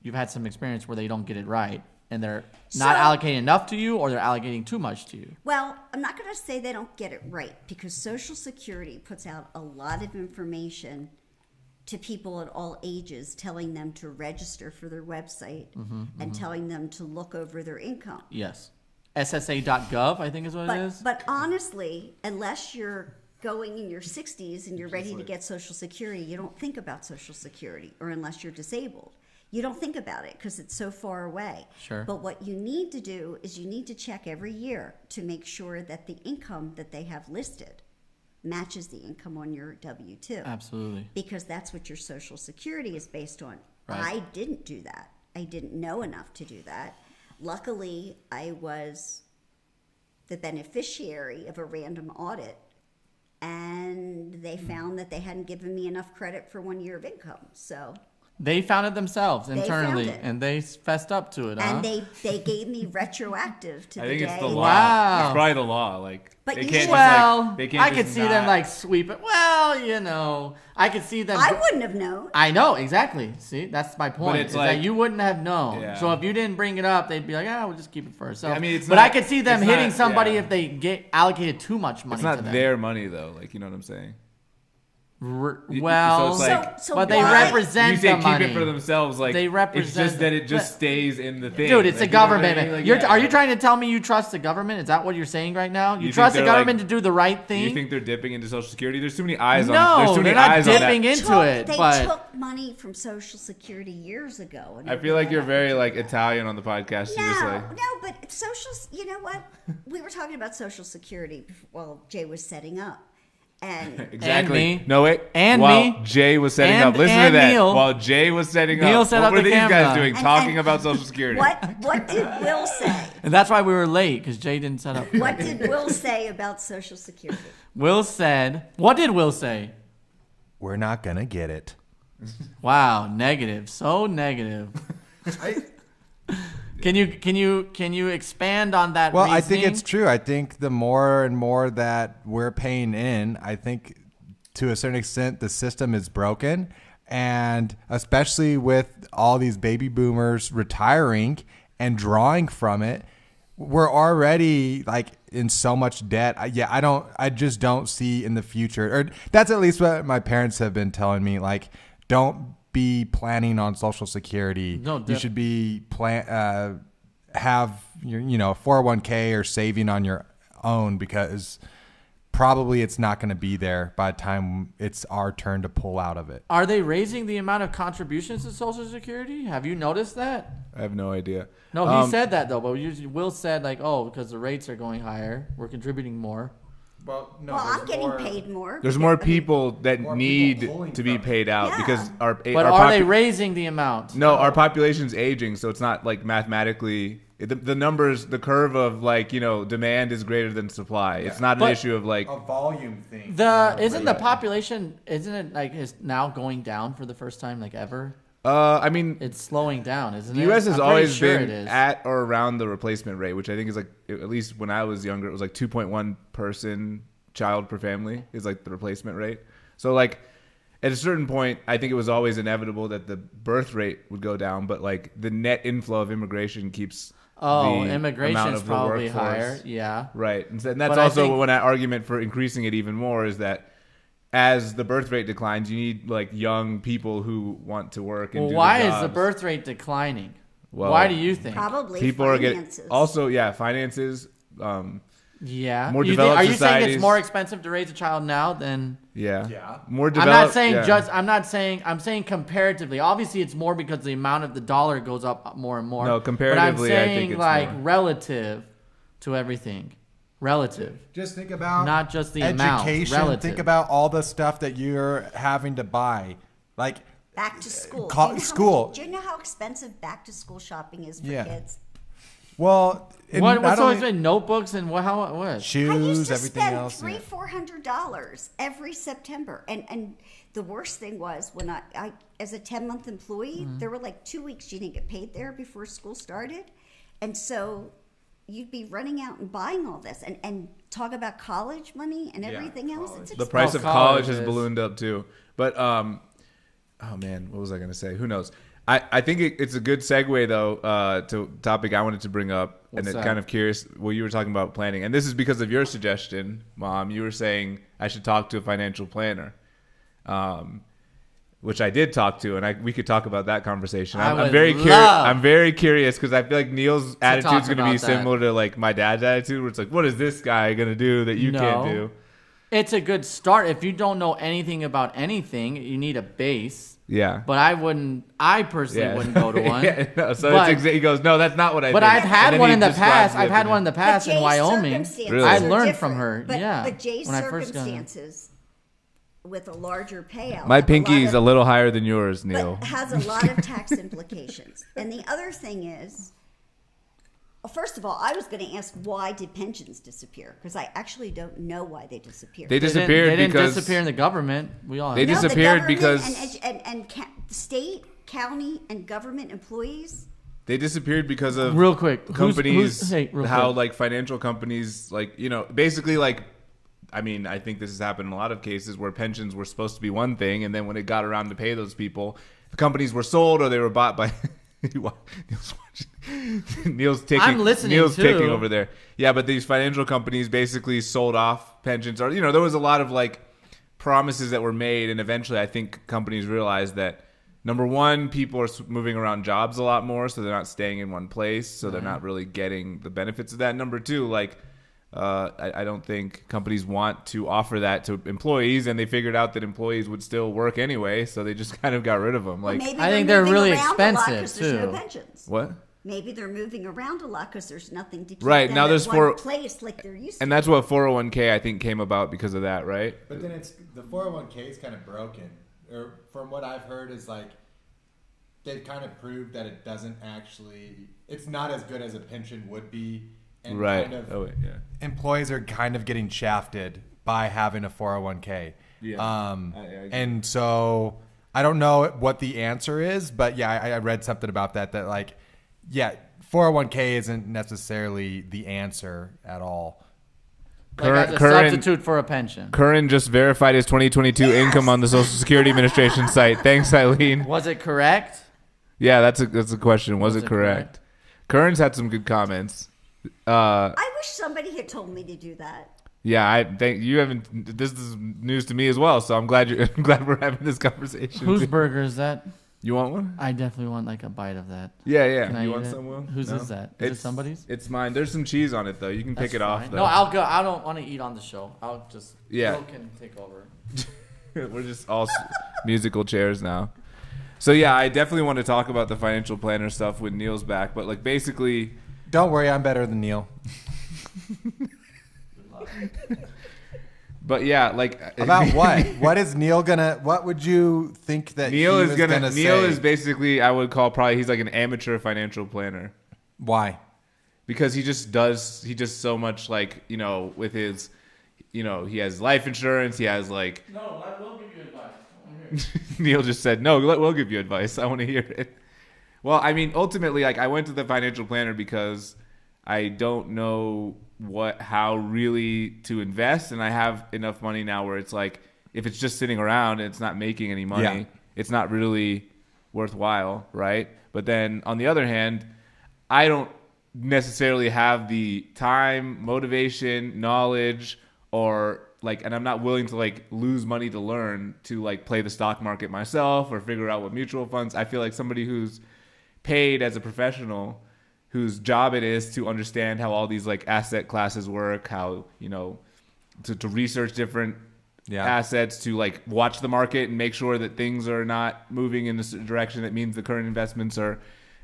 you've had some experience where they don't get it right, and they're not So- allocating enough to you, or they're allocating too much to you. Well, I'm not going to say they don't get it right because Social Security puts out a lot of information to people at all ages, telling them to register for their website and telling them to look over their income. Yes. SSA.gov, I think is what it is. But honestly, unless you're going in your 60s and you're ready to get Social Security, you don't think about Social Security, or unless you're disabled. You don't think about it because it's so far away. Sure. But what you need to do is you need to check every year to make sure that the income that they have listed matches the income on your W-2. Absolutely. Because that's what your Social Security is based on. Right. I didn't do that. I didn't know enough to do that. Luckily, I was the beneficiary of a random audit, and they found that they hadn't given me enough credit for 1 year of income. So, They found it themselves found internally, it. and they fessed up to it, huh? and they gave me retroactive to I the think day. it's the law. Wow. It's probably the law. Like But they you can't should- just Well, like they can't I could just see them not- like sweep it. Well, you know, I could see them. I wouldn't have known. I know exactly. See, that's my point. it's Is like- that you wouldn't have known. Yeah. So if you didn't bring it up, they'd be like, "Ah, we'll just keep it for ourselves." I mean, it's but not- I could see them it's hitting not- somebody yeah. if they get allocated too much money. It's to not them. their money though. Like you know what I'm saying. Well, so it's like- So but they why- represent You say the keep money. it for themselves. Like They represent It's just that it the- just stays in the thing. Dude, it's like, a you know what I government. mean? Like, You're, yeah. Are you trying to tell me you trust the government? Is that what you're saying right now? You think trust the they're, government like- to do the right thing? You think they're dipping into Social Security? There's too many eyes on. no, There's too they're many not eyes on that. dipping into it. They But took money money from Social Security years ago. And I feel like you're very like Italian on the podcast. No, You just like no, but social. You know what? We were talking about Social Security while Jay was setting up, and exactly. And me. No wait. And while me. Jay was setting And- up. Listen to and that. Neil. While Jay was setting Neil up. set What up were the these guys camera. doing? And- Talking and about Social Security. what did Will say? And that's why we were late, because Jay didn't set up. What did Will say about Social Security? What did Will say? We're not gonna get it. Wow, negative. So negative. Can you expand on that? Well, I think reasoning? it's true. I think the more and more that we're paying in, I think to a certain extent the system is broken, and especially with all these baby boomers retiring and drawing from it, we're already like in so much debt. I just don't see in the future, or that's at least what my parents have been telling me. Like, don't be planning on Social Security. No, you should be have your 401k or saving on your own, because probably it's not going to be there by the time it's our turn to pull out of it. Are they raising the amount of contributions to Social Security? Have you noticed that? I have no idea. No, he said that though, but Will said like, oh, because the rates are going higher, we're contributing more. Well, no, Well, I'm getting paid more. There's more people that More need people pulling to be from it. paid out Yeah. because our But our are they raising the amount? No, our population's aging, so it's not like mathematically the numbers, the curve of like demand is greater than supply. It's not an But- issue of like a volume thing. Isn't the population it like is now going down for the first time like ever? I mean It's slowing down, isn't the it? U.S. has I'm pretty always sure been it is. at or around the replacement rate, which I think is like, at least when I was younger, it was like 2.1 person child per family is like the replacement rate. So like at a certain point, I think it was always inevitable that the birth rate would go down, but like the net inflow of immigration keeps the amount immigration's of the probably workforce. higher. Yeah. Right. And that's But I also think- one argument for increasing it even more is that as the birth rate declines, you need like young people who want to work and Well, do why the is the jobs. birth rate declining? Well, Why do you think? Probably People finances. are getting also finances. Yeah. More You developed are you saying societies- it's more expensive to raise a child now than? Yeah. More I'm developed. not saying yeah. I'm saying comparatively. Obviously, it's more because the amount of the dollar goes up more and more. No, comparatively, but I I'm think saying it's like more. relative to everything. Relative. Just think about Not just the amount, education. relative. Think about all the stuff that you're having to buy, like Back to school. school. Do you know how expensive back to school shopping is for Yeah. kids? well, and What's not always only been notebooks and what? How? What? I used shoes, to everything spend else. yeah. $300-400 every September, and the worst thing was when I as a 10-month employee, Mm-hmm. there were like 2 weeks you didn't get paid there before school started, and so you'd be running out and buying all this, and talk about college money and everything else. It's The expensive. price of college college has is- ballooned up too. But oh man, what was I going to say? Who knows? I think it's a good segue though to a topic I wanted to bring up, What's and that? kind of curious. Well, you were talking about planning, and this is because of your suggestion, Mom. You were saying I should talk to a financial planner, which I did talk to, and we could talk about that conversation. I I'm would very curious. love I'm very curious because I feel like Neil's attitude is talk going to be about that. similar to like my dad's attitude, where it's like, what is this guy going to do that you can't No. do? It's a good start. If you don't know anything about anything, you need a base. Yeah. But I personally wouldn't go to one. Yeah, no, so But- he goes, no, that's not what I But think. I've And had then one he in the describes past. it I've had and- one in the past But in Jay's Wyoming. circumstances Really? I are learned from different. her. Yeah. But Jay's when I first got it. circumstances with a larger payout. My have pinky is lot a of- little higher than yours, Neil. but has a lot of tax implications. And the other thing is, well, first of all, I was going to ask why did pensions disappear? Because I actually don't know why they disappeared. They They disappeared didn't because disappear in the government. We all They have. No, disappeared the government because- and state, county, and government employees. they disappeared because of Real quick, companies. real how quick. like financial companies, like basically like. I mean, I think this has happened in a lot of cases where pensions were supposed to be one thing, and then when it got around to pay those people, the companies were sold or they were bought by. Neil's watching. Neil's taking. I'm listening, Neil's too. picking over there. Yeah, but these financial companies basically sold off pensions, or there was a lot of like promises that were made, and eventually, I think companies realized that. Number one, people are moving around jobs a lot more, so they're not staying in one place, so they're not really getting the benefits of that. Number two, like I don't think companies want to offer that to employees, and they figured out that employees would still work anyway, so they just kind of got rid of them. Like, Maybe I think they're moving really around a lot 'cause expensive, there's no too. pensions. what? Maybe they're moving around a lot because there's nothing to keep Right, them now at there's one place like they're used to. And that's what 401k I think came about because of that, right? But then it's the 401k is kind of broken, or from what I've heard is like they've kind of proved that it doesn't actually. It's not as good as a pension would be, and Right. kind of Oh, wait, yeah. employees are kind of getting shafted by having a 401k. Yeah. I agree. And so I don't know what the answer is, but yeah, I read something about that like, yeah, 401k isn't necessarily the answer at all. Like as a Current- substitute for a pension. Curran just verified his 2022 income on the Social Security Administration site. Thanks, Eileen. Was it correct? Yeah, that's a question. Was it it correct? Curran's had some good comments. I wish somebody had told me to do that. Yeah, I think you haven't. This is news to me as well, so I'm glad I'm glad we're having this conversation. Whose burger is that? You want one? I definitely want like a bite of that. Yeah. Can I You eat want it? some, Will? Whose No? is that? Is it somebody's? It's mine. There's some cheese on it though. You can pick That's it off. fine. Though. No, I'll go. I don't want to eat on the show. I'll just. Yeah. Will can take over. We're just all musical chairs now. So yeah, I definitely want to talk about the financial planner stuff when Neil's back. But like basically, Don't worry, I'm better than Neil. but yeah, like About what? What is Neil gonna? What would you think that Neil he is was gonna. Neil say? is basically, I would call probably he's like an amateur financial planner Why? because he just so much like with his, he has life insurance. He has like No, I will give you advice. Neil just said no. We'll give you advice. I want to hear it. Well, I mean, ultimately, like I went to the financial planner because I don't know how really to invest, and I have enough money now where it's like if it's just sitting around and it's not making any money, Yeah. it's not really worthwhile, right? But then on the other hand, I don't necessarily have the time, motivation, knowledge, or like, and I'm not willing to like lose money to learn to like play the stock market myself or figure out what mutual funds. I feel like somebody who's paid as a professional whose job it is to understand how all these like asset classes work, how, to research different assets, to like watch the market and make sure that things are not moving in this direction that means the current investments are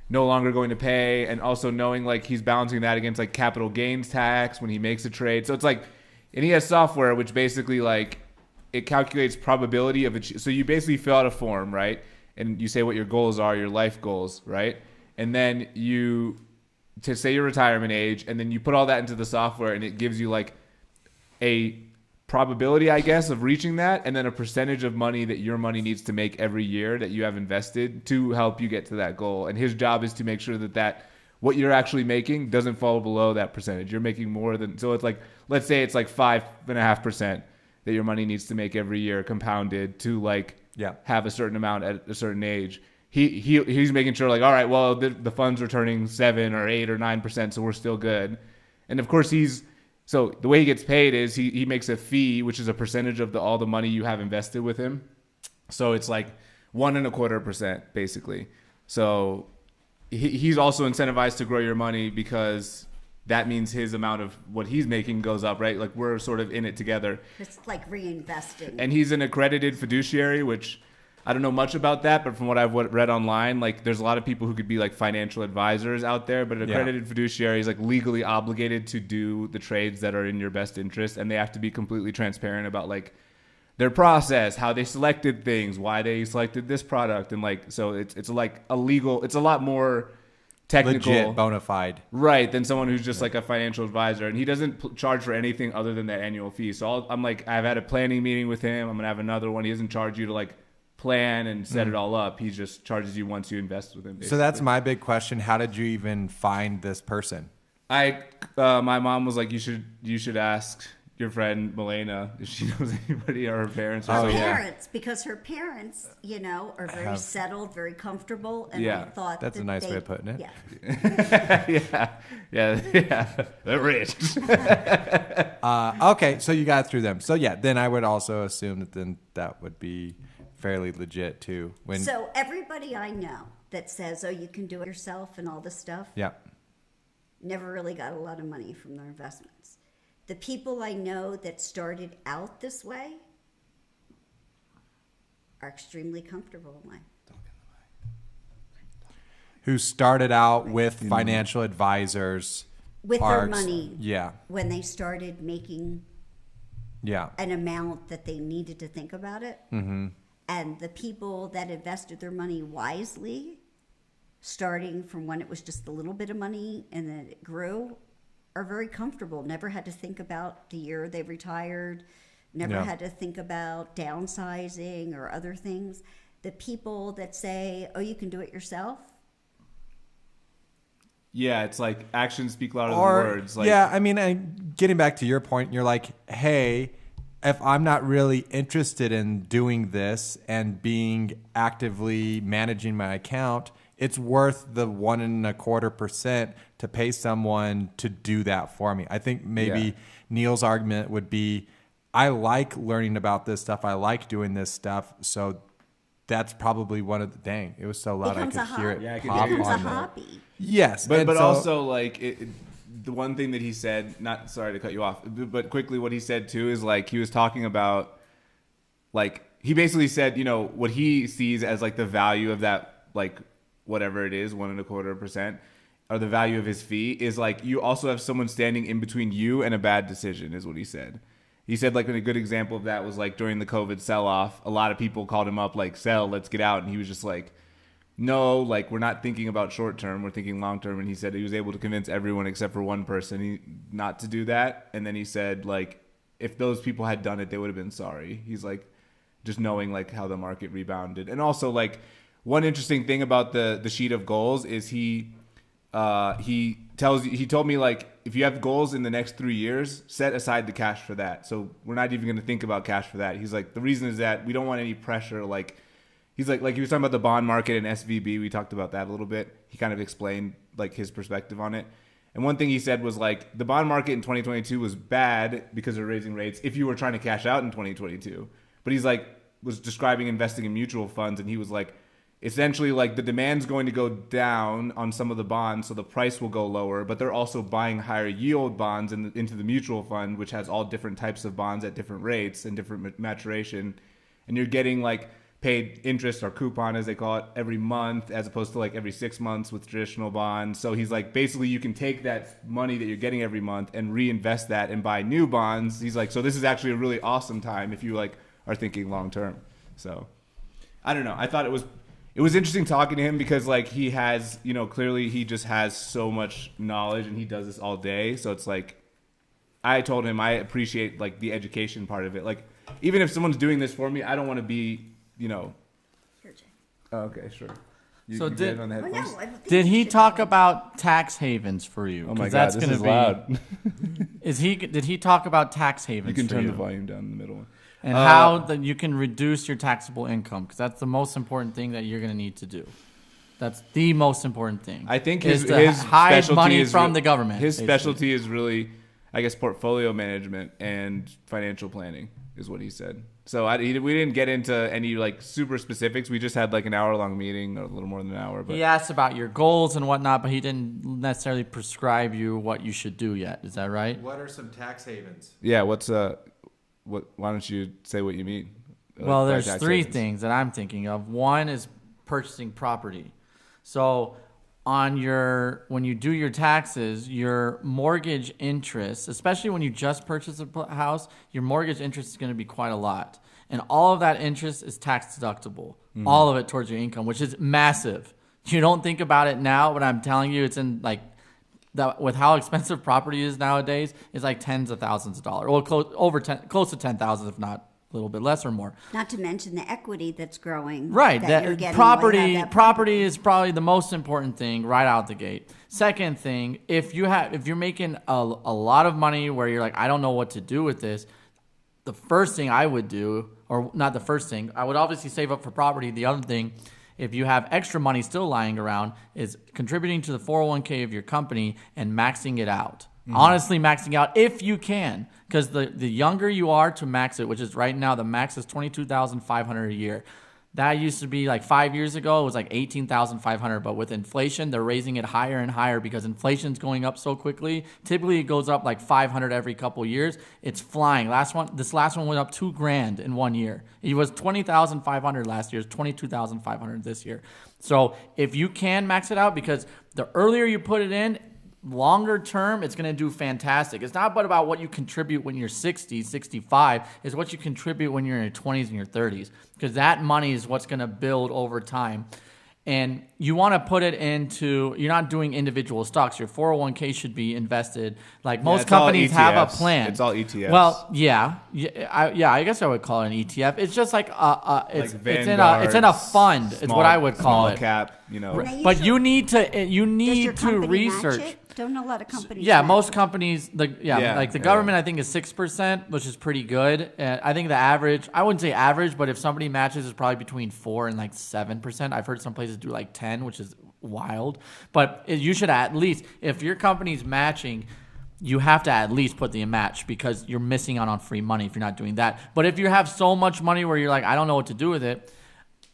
no longer going to pay, and also knowing like he's balancing that against like capital gains tax when he makes a trade. So it's like, and he has software which basically like it calculates probability of so you basically fill out a form, right? And you say what your goals are, your life goals, right? And then to say your retirement age, and then you put all that into the software, and it gives you like a probability, I guess, of reaching that, and then a percentage of money that your money needs to make every year that you have invested to help you get to that goal. And his job is to make sure that what you're actually making doesn't fall below that percentage. You're making more than, so it's like, let's say it's like 5.5% that your money needs to make every year compounded to like have a certain amount at a certain age. He's making sure like, all right, well, the fund's returning 7 or 8 or 9%, so we're still good. And of course so the way he gets paid is he makes a fee, which is a percentage of all the money you have invested with him. So it's like 1.25% basically. So he's also incentivized to grow your money because that means his amount of what he's making goes up, right? Like we're sort of in it together. It's like reinvesting. And he's an accredited fiduciary, which I don't know much about that, but from what I've read online, like there's a lot of people who could be like financial advisors out there, but an accredited fiduciary is like legally obligated to do the trades that are in your best interest, and they have to be completely transparent about like their process, how they selected things, why they selected this product, and like so it's like a legal, it's a lot more technical, legit, bona fide, right, than someone who's just like a financial advisor, and he doesn't charge for anything other than that annual fee. So I'm like, I've had a planning meeting with him. I'm gonna have another one. He doesn't charge you to like plan and set it all up. He just charges you once you invest with him. Basically. So that's my big question. How did you even find this person? My mom was like, you should ask your friend Milena if she knows anybody or her parents. Or Her something. parents, because her parents, are very settled, very comfortable, and I thought that's a nice way of putting it. Yeah. yeah, they're rich. Okay, so you got through them. So yeah, then I would also assume that then that would be fairly legit too. So everybody I know that says, "Oh, you can do it yourself" and all this stuff, yeah, never really got a lot of money from their investments. the people I know that started out this way are extremely comfortable in life. Who started out with financial advisors. With parks. their money. Yeah. When they started making Yeah. an amount that they needed to think about it. Mm-hmm. And the people that invested their money wisely, starting from when it was just a little bit of money and then it grew, are very comfortable. Never had to think about the year they retired, never Yeah. had to think about downsizing or other things. The people that say, oh, you can do it yourself. Yeah, it's like actions speak louder Or, than words. Like, yeah, I mean, getting back to your point, you're like, hey, if I'm not really interested in doing this and being actively managing my account, it's worth the 1.25% to pay someone to do that for me. I think maybe Yeah. Neil's argument would be, I like learning about this stuff. I like doing this stuff. So that's probably one of the, dang, it was so loud I Becomes could a hear hobby. it Yeah, I could pop hear Becomes a on the- hobby. Yes. But and but so- also like the one thing that he said, not sorry to cut you off, but quickly what he said too is like he was talking about like he basically said, you know, what he sees as like the value of that, like whatever it is, 1.25%, or the value of his fee is like you also have someone standing in between you and a bad decision, is what he said. He said like a good example of that was like during the COVID sell-off, a lot of people called him up like, sell, let's get out, and he was just like, no, like we're not thinking about short term, we're thinking long term. And he said he was able to convince everyone except for one person not to do that. And then he said like if those people had done it, they would have been sorry. He's like just knowing like how the market rebounded. And also like one interesting thing about the sheet of goals is he told me like if you have goals in the next 3 years, set aside the cash for that. So we're not even going to think about cash for that. He's like the reason is that we don't want any pressure. Like he's like he was talking about the bond market and SVB. We talked about that a little bit. He kind of explained like his perspective on it. And one thing he said was like the bond market in 2022 was bad because of raising rates if you were trying to cash out in 2022. But he's like was describing investing in mutual funds, and he was like essentially like the demand's going to go down on some of the bonds, so the price will go lower, but they're also buying higher yield bonds into the mutual fund, which has all different types of bonds at different rates and different maturation. And you're getting like paid interest or coupon as they call it every month as opposed to like every 6 months with traditional bonds. So he's like basically you can take that money that you're getting every month and reinvest that and buy new bonds. He's like, so this is actually a really awesome time if you like are thinking long term. So I don't know. I thought it was interesting talking to him because like he has, you know, clearly he just has so much knowledge and he does this all day. So it's like I told him I appreciate like the education part of it. Like even if someone's doing this for me, I don't want to be, you know. Here, Jay. Oh, okay, sure. So you did- good on the Oh, headphones? no, I don't think Did you he should talk have- about tax havens for you? Oh my 'Cause god, that's this gonna is be, loud. Did he talk about tax havens? You can for turn you? the volume down in the middle. And how that you can reduce your taxable income, because that's the most important thing that you're going to need to do. That's the most important thing. I think is his to hide specialty money is from the government. His basically. specialty is really, I guess, portfolio management and financial planning is what he said. So we didn't get into any like super specifics. We just had like an hour-long meeting, or a little more than an hour. But He asked about your goals and whatnot, but he didn't necessarily prescribe you what you should do yet. Is that right? What are some tax havens? yeah, why don't you say what you mean? Well, by there's tax three havens? things that I'm thinking of. One is purchasing property. So when you do your taxes, your mortgage interest, especially when you just purchase a house, your mortgage interest is going to be quite a lot. And all of that interest is tax deductible. All of it towards your income, which is massive. You don't think about it now, but I'm telling you, it's in like that with how expensive property is nowadays, it's like tens of thousands of dollars. Well, close to 10,000, if not a little bit less or more. Not to mention the equity that's growing. Right. That you're That getting property when you have that property is probably the most important thing right out the gate. Second thing, if you're making a lot of money where you're like, I don't know what to do with this, the first thing I would do, or not the first thing, I would obviously save up for property. The other thing, if you have extra money still lying around, is contributing to the 401k of your company and maxing it out. Honestly, maxing out if you can, because the younger you are to max it, which is right now the max is $22,500 a year. That used to be like 5 years ago, it was like 18,500. But with inflation, they're raising it higher and higher because inflation's going up so quickly. Typically, it goes up like 500 every couple years. It's flying. This last one went up $2,000 in 1 year. It was 20,500 last year. It's 22,500 this year. So if you can max it out, because the earlier you put it in, longer term, it's going to do fantastic. It's not but about what you contribute when you're 60, 65. It's what you contribute when you're in your 20s and your 30s, because that money is what's going to build over time. And you want to put it into, you're not doing individual stocks. Your 401k should be invested. Like most companies have a plan. It's all ETFs. Well, I guess I would call it an ETF. It's just like it's in a fund. It's what I would call it. Small cap, you know. But you need to Does your to company research. match it? Don't a lot of companies. Yeah, match most it? companies, like the government, I think is 6%, which is pretty good. I think the average, I wouldn't say average, but if somebody matches, is probably between 4 and like 7%. I've heard some places do like 10, which is wild. But you should at least, if your company's matching, you have to at least put the match, because you're missing out on free money if you're not doing that. But if you have so much money where you're like, I don't know what to do with it,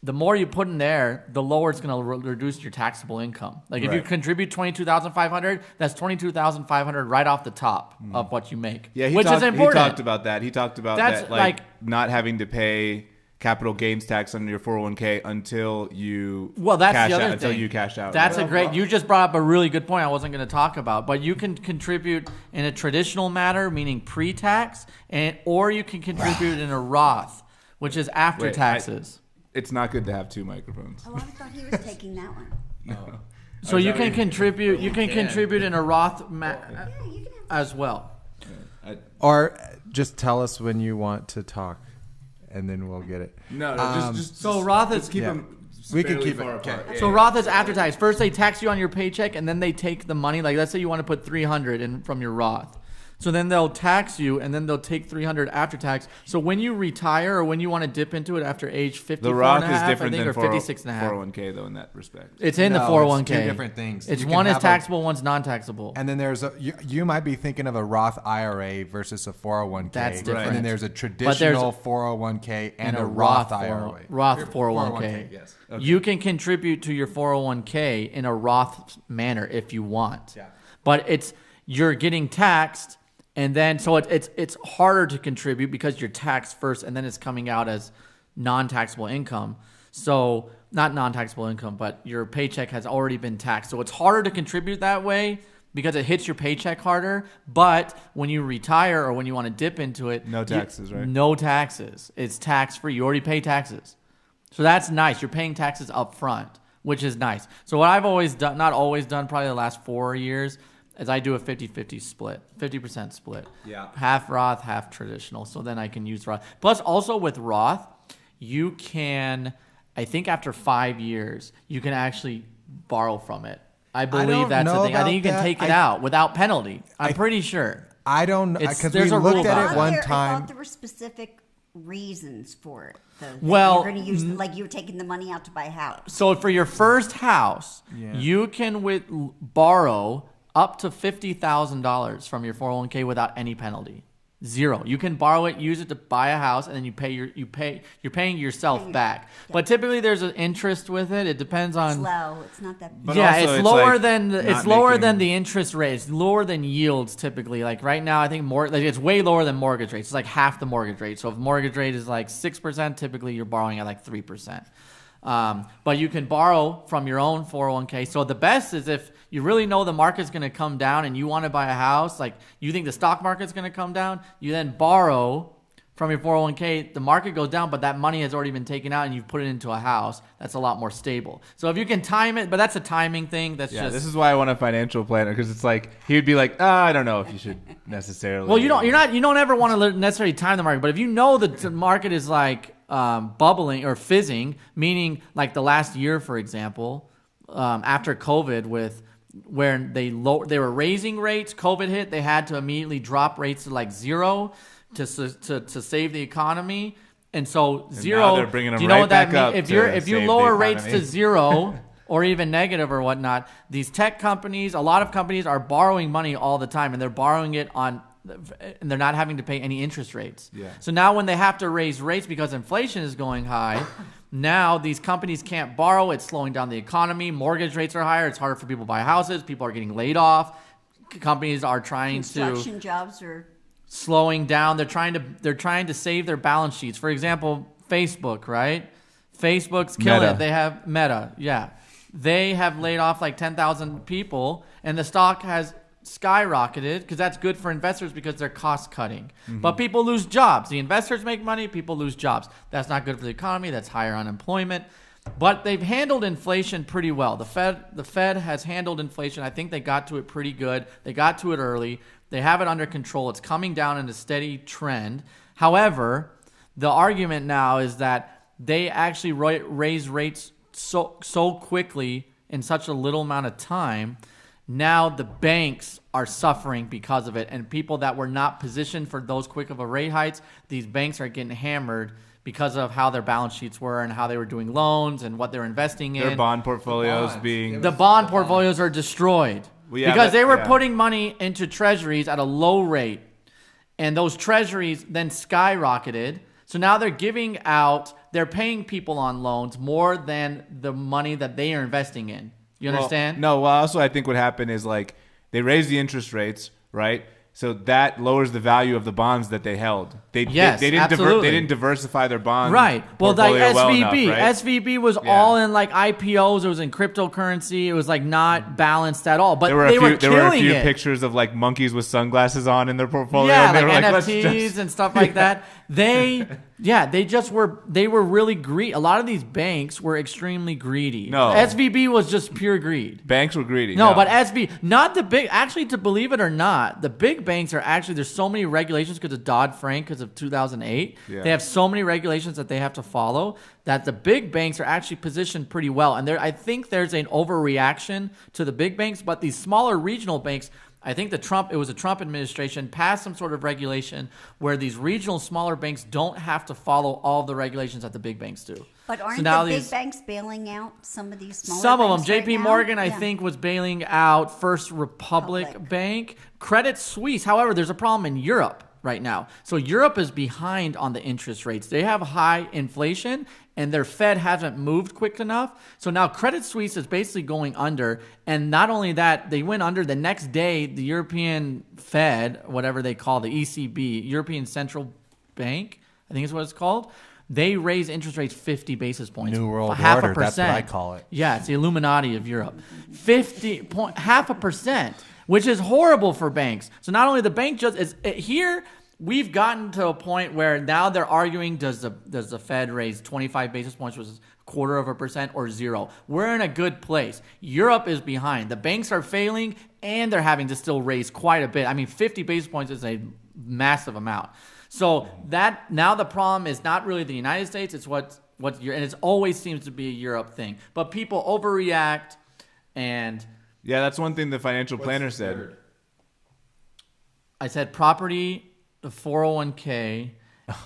the more you put in there, the lower it's going to reduce your taxable income. Like if you contribute $22,500, that's $22,500 right off the top of what you make. Yeah, which is important. He talked about that. He talked about That's that, like not having to pay capital gains tax on your 401k until you that's the other thing. until you cash out. That's a great. You just brought up a really good point I wasn't going to talk about, but you can contribute in a traditional manner, meaning pre-tax, or you can contribute in a Roth, which is after taxes. It's not good to have two microphones. Oh, I thought he was taking that one. No. So you can contribute. You can contribute in a Roth You can have as well. Or just tell us when you want to talk, and then we'll get it. No, just So Roth is keep them. We can keep it. far apart. Okay. So Roth is after tax. First they tax you on your paycheck, and then they take the money. Like let's say you want to put $300 in from your Roth. So then they'll tax you, and then they'll take $300 after tax. So when you retire or when you want to dip into it after age 54 The Roth and a half, is different I think, than or 56 and a half. 401k though in that respect. It's in the No, 401k. it's two different things. It's You can one is have taxable, one's non-taxable. And then there's you might be thinking of a Roth IRA versus a 401k. That's different. And then there's a traditional 401k and a Roth IRA. Roth 401k. Yes. Okay. You can contribute to your 401k in a Roth manner if you want. Yeah. But you're getting taxed, and then so it's harder to contribute because you're taxed first, and then it's coming out as non-taxable income. So not non-taxable income, but your paycheck has already been taxed. So it's harder to contribute that way because it hits your paycheck harder. But when you retire or when you want to dip into it, No taxes, right? No taxes. It's tax-free. You already pay taxes. So that's nice. You're paying taxes up front, which is nice. So what I've always done, not always done, probably the last 4 years, is I do a 50-50 split, 50% split. Yeah. Half Roth, half traditional. So then I can use Roth. Plus also with Roth, you can, I think after 5 years, you can actually borrow from it. I believe that's the thing. I think you can take it out without penalty. I'm pretty sure. I don't know, because we there's a rule looked about at it. it one I time. thought there were specific reasons for it. Though, that Well, you're going to use, like you were taking the money out to buy a house. So for your first house, you can borrow up to $50,000 from your 401k without any penalty. Zero. You can borrow it, use it to buy a house, and then you're paying yourself back. But typically there's an interest with it. It depends on. It's low. It's not that. But yeah, also it's it's lower like than not it's lower making- than the interest rate. It's lower than yields typically. Like right now, I think it's way lower than mortgage rates. It's like half the mortgage rate. So if mortgage rate is like 6%, typically you're borrowing at like 3%. But you can borrow from your own 401k. So the best is if you really know the market's going to come down and you want to buy a house, like you think the stock market's going to come down, you then borrow from your 401k. The market goes down, but that money has already been taken out and you've put it into a house that's a lot more stable. So if you can time it, but that's a timing thing. That's just. This is why I want a financial planner, because it's like he would be like, I don't know if you should necessarily. Well, you don't ever want to necessarily time the market, but if you know that the market is like bubbling or fizzing, meaning like the last year, for example, after COVID, where they were raising rates, COVID hit, they had to immediately drop rates to like zero to save the economy, and so zero. now they're bringing them do you know right what that back up means? to If you save lower the rates to economy. zero or even negative or whatnot, these tech companies, a lot of companies are borrowing money all the time, and they're borrowing it on and they're not having to pay any interest rates. Yeah. So now when they have to raise rates because inflation is going high, now these companies can't borrow. It's slowing down the economy. Mortgage rates are higher. It's harder for people to buy houses. People are getting laid off. Companies are trying to Construction jobs are slowing down. They're trying to save their balance sheets. For example, Facebook, right? Facebook's killing Meta. it. They have Meta, yeah. They have laid off like 10,000 people, and the stock has skyrocketed because that's good for investors because they're cost cutting. But people lose jobs. The investors make money, people lose jobs. That's not good for the economy. That's higher unemployment. But they've handled inflation pretty well. The Fed has handled inflation. I think they got to it pretty good. They got to it early. They have it under control. It's coming down in a steady trend. However, the argument now is that they actually raise rates so quickly in such a little amount of time. Now the banks are suffering because of it, and people that were not positioned for those quick of a rate hikes, these banks are getting hammered because of how their balance sheets were and how they were doing loans and what they're investing in. Their bond portfolios being The bond portfolios are destroyed Well, yeah, because but- they were yeah. putting money into treasuries at a low rate, and those treasuries then skyrocketed. So now they're paying people on loans more than the money that they are investing in. You understand? No. Well, also I think what happened is like they raised the interest rates, right? So that lowers the value of the bonds that they held. They didn't absolutely. they didn't diversify their bond Right. Well, like portfolio well SVB. enough, right? SVB was Yeah. all in like IPOs. It was in cryptocurrency. It was like not balanced at all. But There were they a were few, there were a killing few it. pictures of like monkeys with sunglasses on in their portfolio. Yeah, and they like were "Let's NFTs just-" and stuff like that. They were really greedy. A lot of these banks were extremely greedy. No. SVB was just pure greed. Banks were greedy. No, but not the big, actually, to believe it or not, the big banks are actually, there's so many regulations because of Dodd-Frank, because of 2008. Yeah. They have so many regulations that they have to follow that the big banks are actually positioned pretty well. And I think there's an overreaction to the big banks, but these smaller regional banks, I think it was a Trump administration passed some sort of regulation where these regional smaller banks don't have to follow all the regulations that the big banks do. But aren't So now the big these- banks bailing out some of these smaller Some of them. banks right JP now? Morgan, I Yeah. think, was bailing out First Republic Public. Bank. Credit Suisse. However, there's a problem in Europe right now. So Europe is behind on the interest rates. They have high inflation, and their Fed hasn't moved quick enough. So now Credit Suisse is basically going under. And not only that, they went under the next day. The European Fed, whatever they call the ECB, European Central Bank, I think is what it's called. They raise interest rates 50 basis points. New World half Order, a percent. that's what I call it. Yeah, it's the Illuminati of Europe. 0.5%, which is horrible for banks. So not only the bank here, we've gotten to a point where now they're arguing: does the Fed raise 25 basis points, which is 0.25% or 0? We're in a good place. Europe is behind. The banks are failing, and they're having to still raise quite a bit. I mean, 50 basis points is a massive amount. So that now the problem is not really the United States. It's and it always seems to be a Europe thing. But people overreact, and Yeah, that's one thing the financial planner said. I said property, the 401k,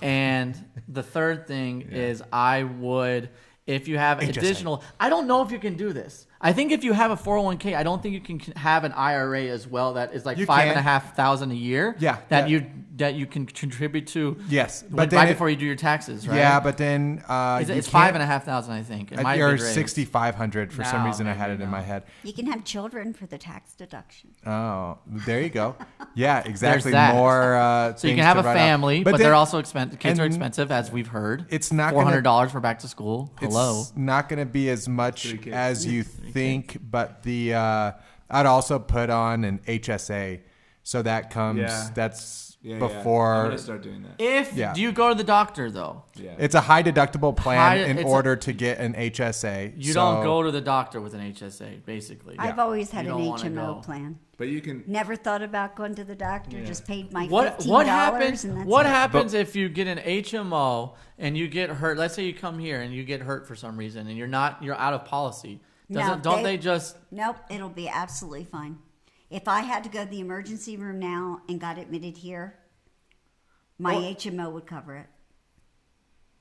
and the third thing is I would, if you have additional, I don't know if you can do this. I think if you have a 401k, I don't think you can have an IRA as well that is like You $5,500 a year. Yeah, that yeah. you can contribute to. Yes, but but then right it- before you do your taxes, right? Yeah, but then It's $5,500, I think. It might or be raised. 6,500 for some No, reason. I maybe had it in no. my head. You can have children for the tax deduction. Oh, there you go. Yeah, exactly. that. More. So you things can have to a write off. family, but then they're also expensive. Kids are and expensive, as we've heard. It's not gonna- $400 for back to school. Hello. It's not going to be as much 3 kids. as you think, but I'd also put on an HSA, so that comes. Yeah. That's Yeah, before. I'm gonna start doing that. Do you go to the doctor though? Yeah. It's a high deductible plan High- in it's a- order to get an HSA. You so- don't go to the doctor with an HSA, basically. I've always had You an don't wanna HMO go. plan. But you can. Never thought about going to the doctor. Just paid my What $15 happens? and that's What it. happens if you get an HMO and you get hurt? Let's say you come here and you get hurt for some reason and you're out of policy. No, Don't they just? Nope, it'll be absolutely fine. If I had to go to the emergency room now and got admitted here, my Well- HMO would cover it.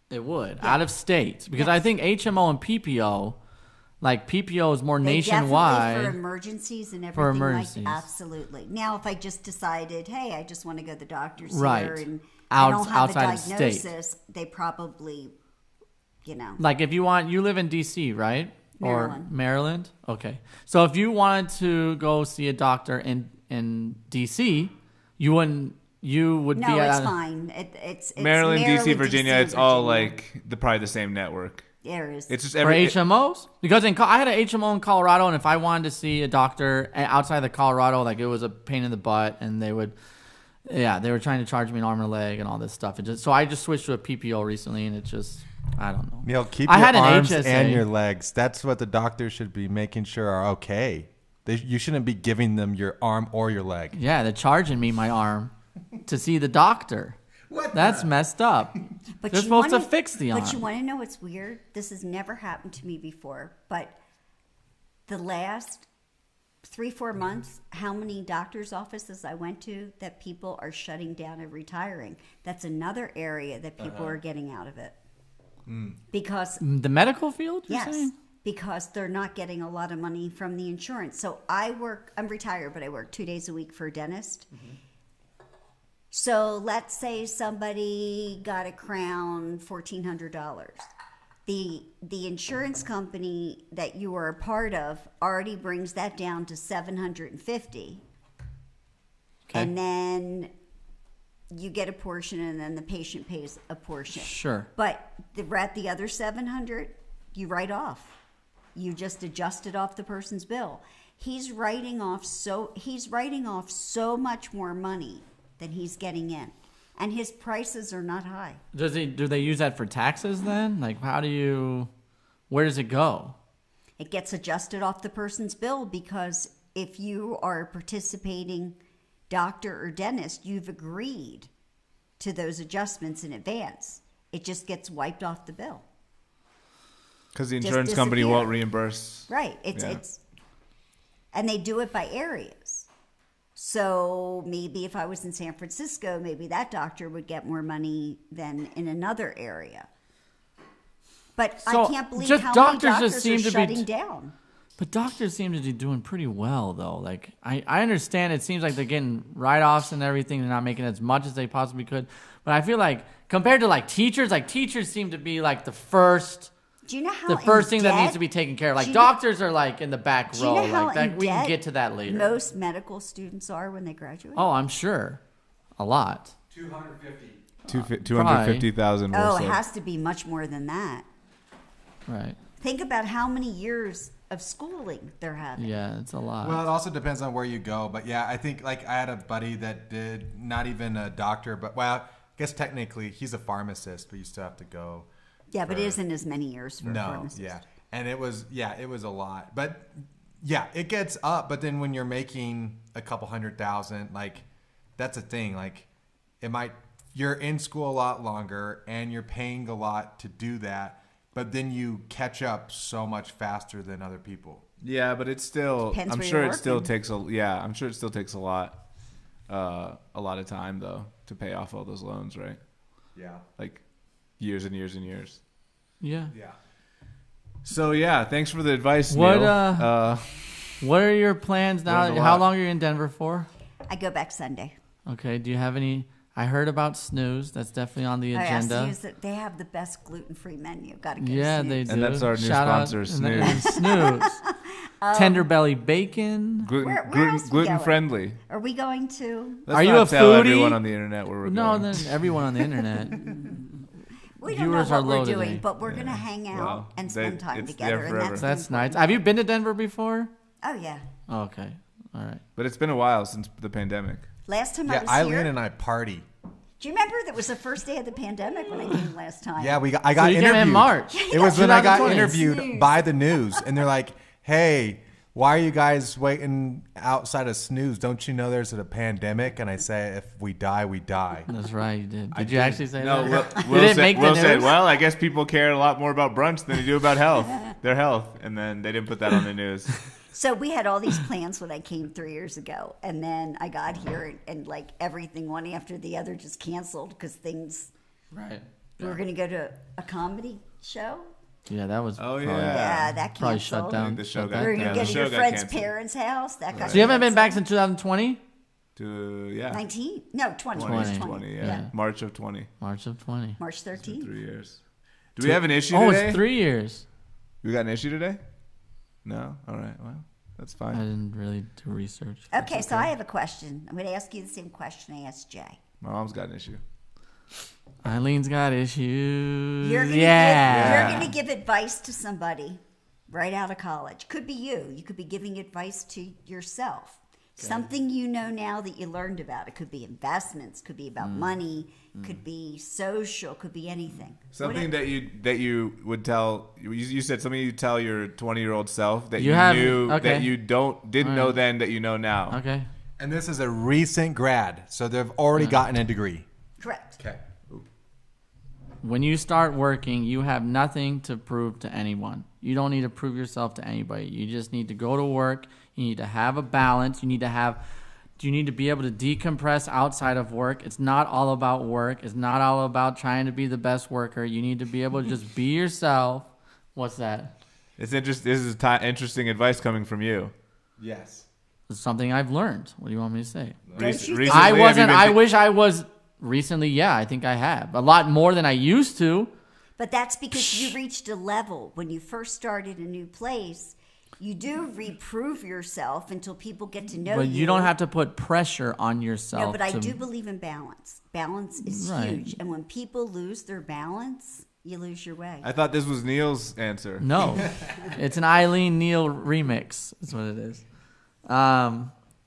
It would out of state because I think HMO and PPO, Like PPO is more They definitely nationwide. for emergencies and everything. For emergencies. Like, absolutely. Now, if I just decided, hey, I just want to go to the doctor's Right. here and I don't have a outside of state. diagnosis, they probably, Like if you live in DC, right? Maryland. Or Maryland? Okay. So if you wanted to go see a doctor in DC, you would no, be it's at fine. It's Maryland, DC, Virginia. DC, It's all Virginia. like probably the same network. There is. It's just for every. HMOs? Because I had an HMO in Colorado, and if I wanted to see a doctor outside of Colorado, like it was a pain in the butt, and they were trying to charge me an arm and a leg and all this stuff. So I just switched to a PPO recently, and it just, I don't know. Neil, keep I your had an arms HSA. and your legs. That's what the doctor should be making sure are okay. You shouldn't be giving them your arm or your leg. Yeah, they're charging me my arm to see the doctor. That's messed up. But They're you supposed to wanna- fix the arm. But you want to know what's weird? This has never happened to me before. But the last 3-4 months, how many doctor's offices I went to that people are shutting down and retiring? That's another area that people are getting out of it. Because The medical field, you're yes, saying? because they're not getting a lot of money from the insurance. So I'm retired, but I work 2 days a week for a dentist. So let's say somebody got a crown $1,400. The insurance company that you are a part of already brings that down to $750. Okay. And then you get a portion, and then the patient pays a portion. Sure. But the other $700, you write off. You just adjust it off the person's bill. He's writing off so much more money than he's getting in, and his prices are not high. Do they use that for taxes then? Like, where does it go? It gets adjusted off the person's bill because if you are a participating doctor or dentist, you've agreed to those adjustments in advance. It just gets wiped off the bill. Because the Just insurance company disappear. won't reimburse. Right. And they do it by areas. So maybe if I was in San Francisco, maybe that doctor would get more money than in another area. But So, I can't believe just how doctors many just doctors seem are to be shutting down. But doctors seem to be doing pretty well, though. Like, I understand it seems like they're getting write-offs and everything. They're not making as much as they possibly could. But I feel like compared to, teachers seem to be, the first... Do you know how The first thing that in needs debt- to be taken care of. do you Doctors are, in the back Do you row. know how in we can debt get to that later. most medical students are when they graduate? Oh, I'm sure. A lot. 250,000 or Oh, so. it has to be much more than that. Right. Think about how many years of schooling they're having. Yeah, it's a lot. Well, it also depends on where you go. But yeah, I think I had a buddy that did not even a doctor, but I guess technically he's a pharmacist, but you still have to go. Yeah, but it isn't as many years for a No, pharmacist. yeah. And it was a lot. But yeah, it gets up. But then when you're making a couple 100,000, that's a thing. You're in school a lot longer and you're paying a lot to do that. But then you catch up so much faster than other people. Yeah, but it's still. Depends I'm where sure you're it still working. takes a. Yeah, I'm sure it still takes a lot of time though to pay off all those loans, right? Yeah. Years and years and years. yeah. Yeah. So yeah, thanks for the advice, What, Neil. What are your plans now? Learned a How lot. long are you in Denver for? I go back Sunday. Okay. Do you have any? I heard about Snooze. That's definitely on the agenda. I asked they have the best gluten-free menu. Got to go. Yeah, Snooze. they do. And that's our new Shout out- sponsor, and then- Snooze. Tender belly bacon. where else we Gluten going? friendly. Are we going to? Let's Are you not a tell foodie? everyone on the internet where we're No, going. then everyone on the internet. We don't Viewers know are what we're low doing, today. but we're going to hang out Well, and spend time it's together. there And forever. that's That's the nice. important- Have you been to Denver before? Oh yeah. Oh, okay. All right. But it's been a while since the pandemic. Last time I Yeah, was Eileen here. and I party. Do you remember that was the first day of the pandemic when I came last time? Yeah, I got you came interviewed. in March. It was when I got 2020. interviewed by the news, and they're like, "Hey, why are you guys waiting outside of Snooze? Don't you know there's a pandemic?" And I say, "If we die, we die." That's right. You did. Did you did. actually say No, that? Will, Did it make the Will said, news? well, I guess people care a lot more about brunch than they do about their health. And then they didn't put that on the news. So we had all these plans when I came 3 years ago, and then I got here and everything one after the other just canceled because things. Right. We were going to go to a comedy show, Yeah, that was. Oh, probably, yeah. Yeah, that Probably canceled. shut down. The show shut got- that Or down. you Yeah, go the to show your got friend's canceled. parents' house. That got So you haven't been back canceled. since 2020? Yeah. 19? No, 20. 2020, yeah. Yeah. March of 20. March of 20. March 13th. 3 years. Do we have an issue Oh, today? it's 3 years. We got an issue today? No? All right. Well, that's I fine. didn't really do research. Okay, so I have a question. I'm going to ask you the same question I asked Jay. My mom's got an issue. Eileen's got issues. You're gonna yeah. you're gonna give advice to somebody right out of college. Could be you. You could be giving advice to yourself. Something you know now that you learned about. It could be investments, could be about money, could be social, could be anything. Something that you would tell you said something you tell your 20-year-old self that You you have- knew okay. that you didn't know then that you know now. Okay. And this is a recent grad, so they've already gotten a degree. Correct. Okay. When you start working, you have nothing to prove to anyone. You don't need to prove yourself to anybody. You just need to go to work. You need to have a balance. You need to be able to decompress outside of work. It's not all about work. It's not all about trying to be the best worker. You need to be able to just be yourself. What's that? It's interesting. This is interesting advice coming from you. Yes. It's something I've learned. What do you want me to say? Don't you Recently, think- I have you wasn't. been I wish I was. Recently, yeah, I think I have. A lot more than I used to. But that's because you reached a level when you first started a new place. You do reprove yourself until people get to know But you. you don't have to put pressure on yourself. No, but I to- do believe in balance. Balance is Right. huge. And when people lose their balance, you lose your way. I thought this was Neil's answer. No, it's an Eileen Neal remix. Is what it is.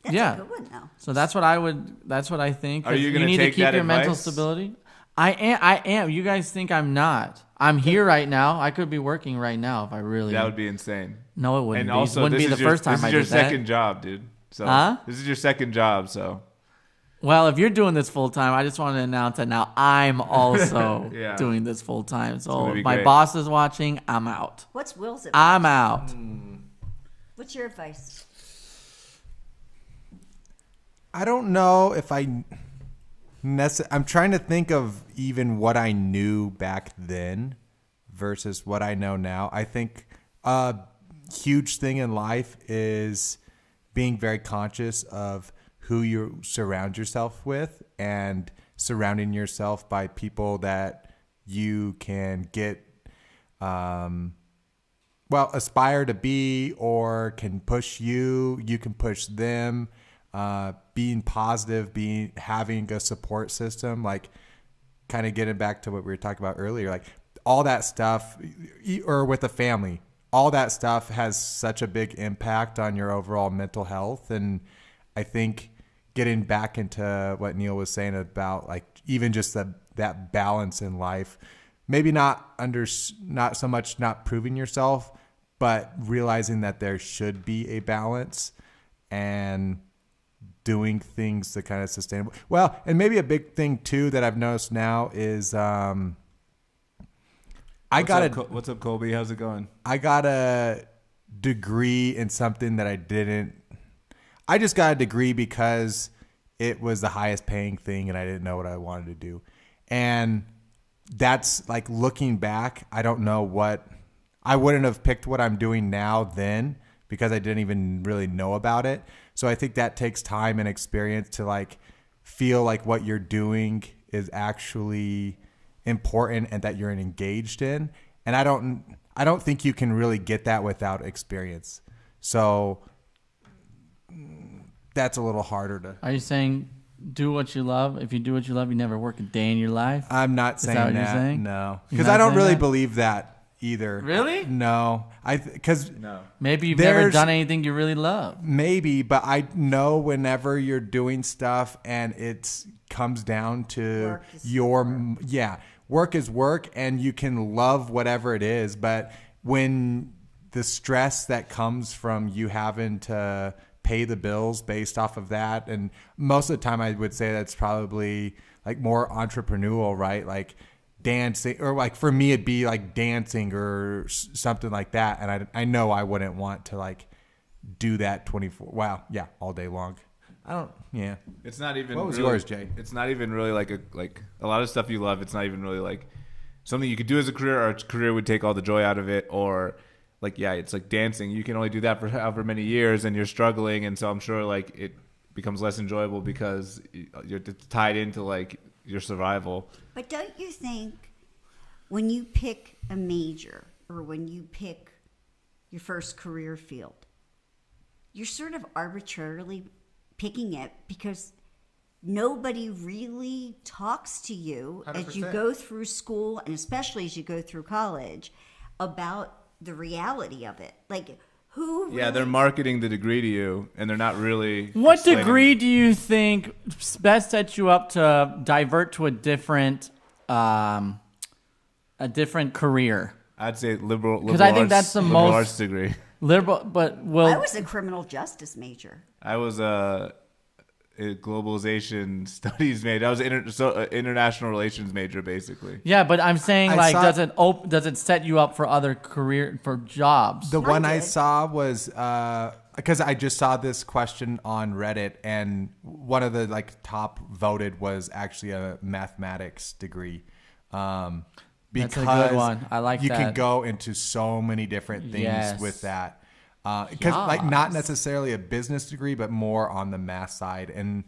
That's yeah. a good one, though. So that's what I would. That's what I think. Are you gonna need take to keep that your mental advice? stability? I am. I am. You guys think I'm not? I'm here right now. I could be working right now if I really. That would be insane. No, it wouldn't. And be. also, It wouldn't this be is the your, first time this I is your did that. second job, dude. So Huh? this is your second job. So Well, if you're doing this full time, I just want to announce that now I'm also Yeah. doing this full time. So gonna be if my great. boss is watching, I'm out. What's Will's advice? I'm out. What's your advice? I don't know if I'm trying to think of even what I knew back then versus what I know now. I think a huge thing in life is being very conscious of who you surround yourself with and surrounding yourself by people that you can get aspire to be or can push you can push them. Being positive, having a support system, like kind of getting back to what we were talking about earlier, like all that stuff, or with a family, all that stuff has such a big impact on your overall mental health. And I think getting back into what Neil was saying about like even just that balance in life, maybe not so much not proving yourself, but realizing that there should be a balance and doing things to kind of sustainable. Well, and maybe a big thing too that I've noticed now is what's up, Colby? How's it going? I got a degree in something that I didn't. I just got a degree because it was the highest paying thing and I didn't know what I wanted to do. And that's like looking back, I don't know I wouldn't have picked what I'm doing now then because I didn't even really know about it. So I think that takes time and experience to like feel like what you're doing is actually important and that you're engaged in. And I don't think you can really get that without experience. So that's a little harder to. Are you saying do what you love? If you do what you love, you never work a day in your life? I'm not Is saying that what that. you're saying? No, You're because not I don't saying really that? believe that either. Really? No, because No. Maybe you've never There's- done anything you really love. maybe, but I know whenever you're doing stuff and it comes down to Work is work is work, and you can love whatever it is, but when the stress that comes from you having to pay the bills based off of that, and most of the time I would say that's probably like more entrepreneurial, right? Like dancing, or like for me it'd be like dancing or something like that, and I know I wouldn't want to like do that 24 all day long. It's not even. What was really, yours, Jay? It's not even really like a lot of stuff you love. It's not even really like something you could do as a career, or a career would take all the joy out of it, or like, yeah, it's like dancing. You can only do that for however many years, and you're struggling, and so I'm sure like it becomes less enjoyable because you're tied into like your survival. But don't you think when you pick a major or when you pick your first career field, you're sort of arbitrarily picking it because nobody really talks to you 100%. as you go through school, and especially as you go through college, about the reality of it. Like, who really... Yeah, they're marketing the degree to you, and they're not really. What explaining. degree do you think best sets you up to divert to a different career? I'd say liberal. 'Cause I think arts, that's the liberal most- arts degree. Liberal, but I was a criminal justice major. I was a globalization studies major. I was an international relations major, basically. yeah, but I'm saying I like, saw- does it set you up for other for jobs? The one I did. saw was because I just saw this question on Reddit, and one of the like top voted was actually a mathematics degree. Because That's a good one. I like you that. can go into so many different things Yes. with that. Because like Yes. not necessarily a business degree, but more on the math side. And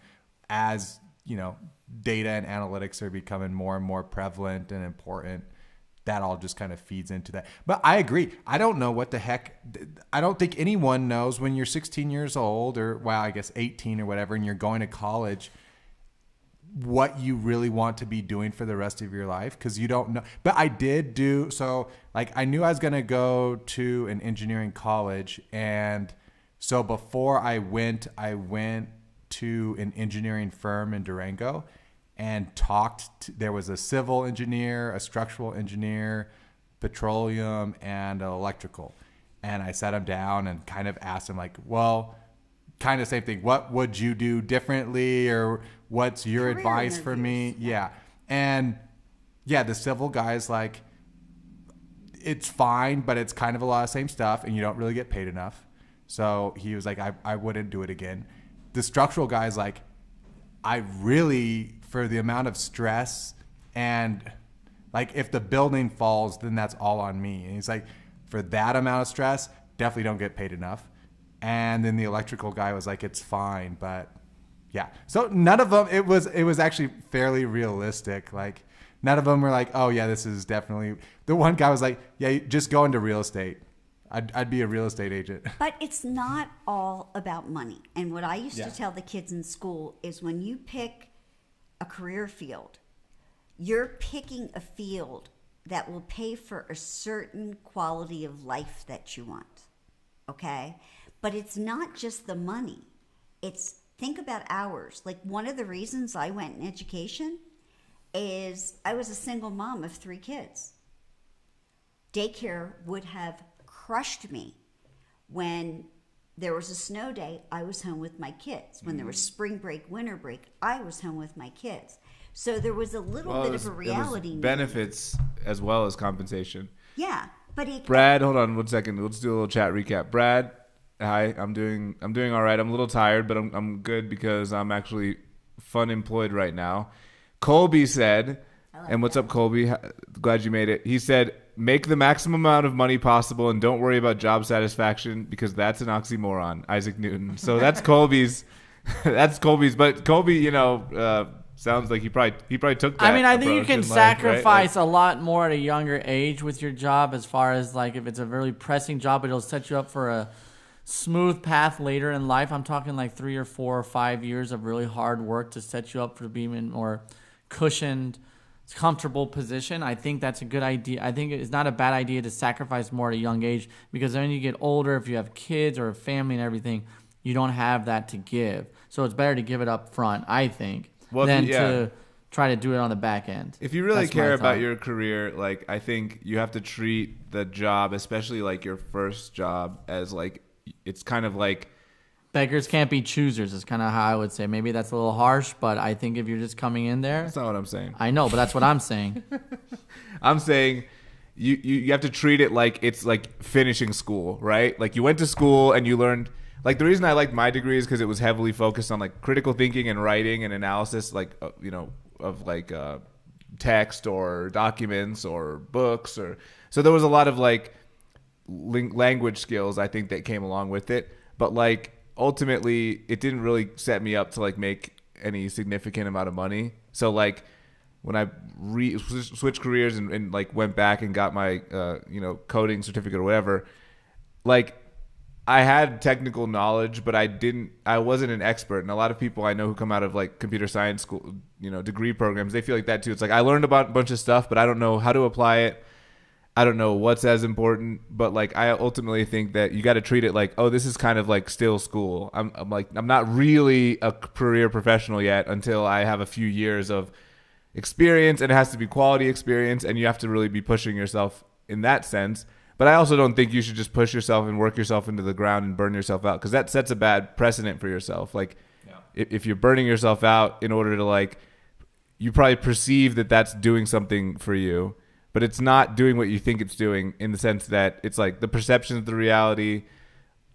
as you know, data and analytics are becoming more and more prevalent and important, that all just kind of feeds into that. But I agree. I don't know what the heck. I don't think anyone knows when you're 16 years old, or well, I guess 18 or whatever, and you're going to college, what you really want to be doing for the rest of your life, because you don't know. But I did do so. Like, I knew I was going to go to an engineering college, and so before I went to an engineering firm in Durango and talked to, there was a civil engineer, a structural engineer, petroleum, and electrical. And I sat them down and kind of asked them, like, well, kind of same thing. What would you do differently, or what's your Career advice for me? interviews. Yeah. And yeah, the civil guy's like, it's fine, but it's kind of a lot of same stuff, and you don't really get paid enough. So he was like, I wouldn't do it again. The structural guy's like, I really, for the amount of stress, and like if the building falls, then that's all on me. And he's like, for that amount of stress, definitely don't get paid enough. And then the electrical guy was like, it's fine, but yeah. So none of them, it was actually fairly realistic. Like, none of them were like, oh yeah, this is definitely. The one guy was like, yeah, just go into real estate. I'd be a real estate agent. But it's not all about money. And what I used Yeah. to tell the kids in school is when you pick a career field, you're picking a field that will pay for a certain quality of life that you want. Okay? But it's not just the money. It's, think about hours. Like, one of the reasons I went in education is I was a single mom of 3 kids. Daycare would have crushed me. When there was a snow day, I was home with my kids. When there was spring break, winter break, I was home with my kids. So there was a little bit of a reality. Benefits as well as compensation. Yeah, but Brad, hold on 1 second. Let's do a little chat recap. Brad, hi. I'm doing all right. I'm a little tired, but I'm good because I'm actually fun employed right now. Colby said, and what's up, Colby? Glad you made it. He said, make the maximum amount of money possible and don't worry about job satisfaction because that's an oxymoron. Isaac Newton. So that's Colby's. That's Colby's. But Colby, sounds like he probably took that. I mean, I think you approach can in life, right? sacrifice a lot more at a younger age with your job, as far as like if it's a really pressing job, it'll set you up for a smooth path later in life. I'm talking like 3 or 4 or 5 years of really hard work to set you up for being in more cushioned, comfortable position. I think that's a good idea. I think it's not a bad idea to sacrifice more at a young age, because then when you get older, if you have kids or a family and everything, you don't have that to give. So it's better to give it up front, I think, than to try to do it on the back end. If you really That's my care about thought. your career, like, I think you have to treat the job, especially like your first job, as like, it's kind of like, Beggars can't be choosers is kind of how I would say. Maybe that's a little harsh, but I think if you're just coming in there, that's not what I'm saying. I know, but that's what I'm saying. I'm saying you have to treat it like it's like finishing school, right? Like, you went to school and you learned, like, the reason I liked my degree is because it was heavily focused on like critical thinking and writing and analysis, like, of like text or documents or books, or so there was a lot of like language skills I think that came along with it. But like ultimately, it didn't really set me up to like make any significant amount of money. So like when I switched careers and like went back and got my coding certificate or whatever, like I had technical knowledge, but I wasn't an expert. And a lot of people I know who come out of like computer science school, degree programs, they feel like that too. It's like I learned about a bunch of stuff, but I don't know how to apply it. I don't know what's as important, but like I ultimately think that you got to treat it like, oh, this is kind of like still school. I'm not really a career professional yet until I have a few years of experience, and it has to be quality experience, and you have to really be pushing yourself in that sense. But I also don't think you should just push yourself and work yourself into the ground and burn yourself out, because that sets a bad precedent for yourself. Like if you're burning yourself out in order to like, you probably perceive that that's doing something for you, but it's not doing what you think it's doing, in the sense that it's like the perception of the reality.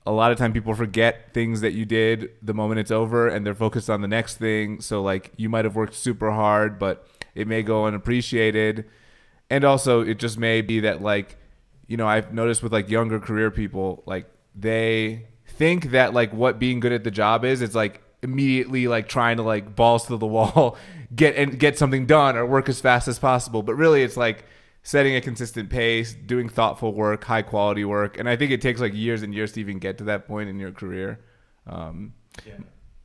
A lot of time people forget things that you did the moment it's over, and they're focused on the next thing. So like you might have worked super hard, but it may go unappreciated. And also it just may be that like, I've noticed with like younger career people, like they think that like what being good at the job is, it's like immediately like trying to like balls to the wall, get something done or work as fast as possible. But really it's like setting a consistent pace, doing thoughtful work, high quality work. And I think it takes like years and years to even get to that point in your career.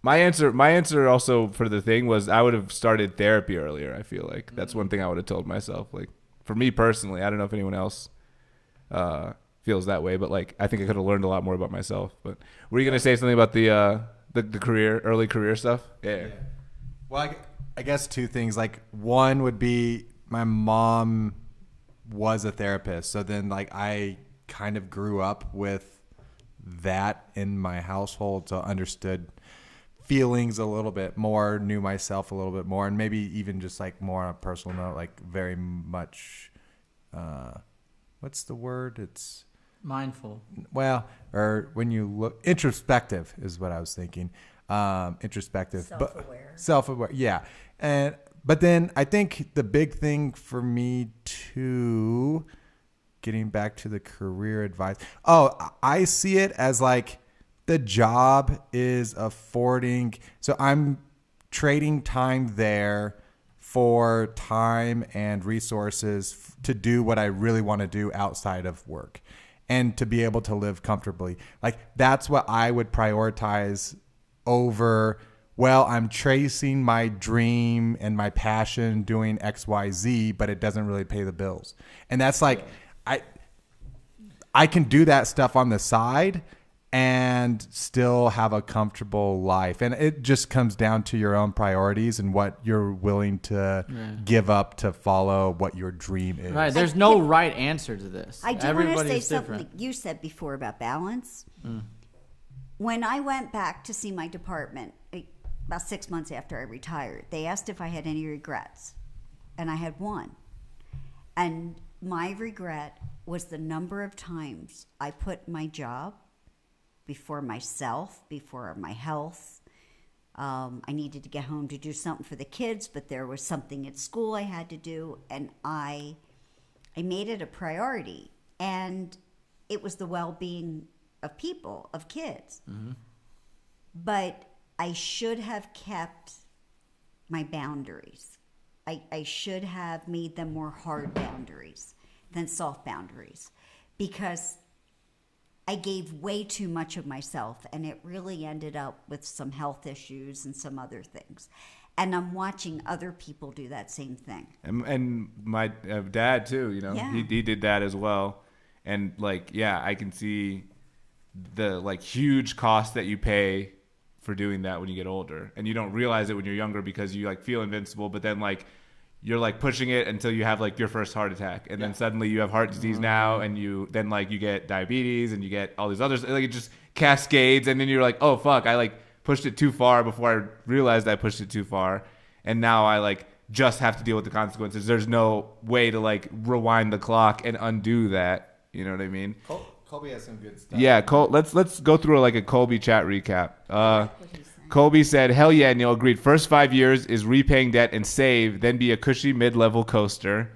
My answer also for the thing was I would have started therapy earlier. I feel like that's one thing I would have told myself. Like for me personally, I don't know if anyone else feels that way, but like I think I could have learned a lot more about myself. But were you going to say something about the early career stuff? Yeah. Well, I guess two things. Like one would be my mom was a therapist, so then like I kind of grew up with that in my household, so understood feelings a little bit more, knew myself a little bit more, and maybe even just like more on a personal note, like very much what's the word? It's mindful. Well, or when you look, introspective is what I was thinking. Introspective, self-aware. Yeah. But then I think the big thing for me too, getting back to the career advice. Oh, I see it as like the job is affording. So I'm trading time there for time and resources to do what I really want to do outside of work and to be able to live comfortably. Like that's what I would prioritize over, well, I'm tracing my dream and my passion doing X, Y, Z, but it doesn't really pay the bills. And that's like, I can do that stuff on the side and still have a comfortable life. And it just comes down to your own priorities and what you're willing to give up to follow what your dream is. Right. There's no right answer to this. I do want to say something you said before about balance. When I went back to see my department about 6 months after I retired, they asked if I had any regrets, and I had one. And my regret was the number of times I put my job before myself, before my health. I needed to get home to do something for the kids, but there was something at school I had to do, and I made it a priority. And it was the well-being of people, of kids. Mm-hmm. But I should have kept my boundaries. I should have made them more hard boundaries than soft boundaries, because I gave way too much of myself, and it really ended up with some health issues and some other things. And I'm watching other people do that same thing. And my dad too, he did that as well. And like, yeah, I can see the like huge cost that you pay for doing that when you get older, and you don't realize it when you're younger because you like feel invincible, but then like you're like pushing it until you have like your first heart attack, and then suddenly you have heart disease now, and you get diabetes, and you get all these others, like it just cascades, and then you're like, oh fuck, I like pushed it too far before I realized I pushed it too far, and now I like just have to deal with the consequences. There's no way to like rewind the clock and undo that. You know what I mean? Colby has some good stuff. Yeah, let's go through like a Colby chat recap. Colby said, hell yeah, Neil agreed. First 5 years is repaying debt and save, then be a cushy mid-level coaster.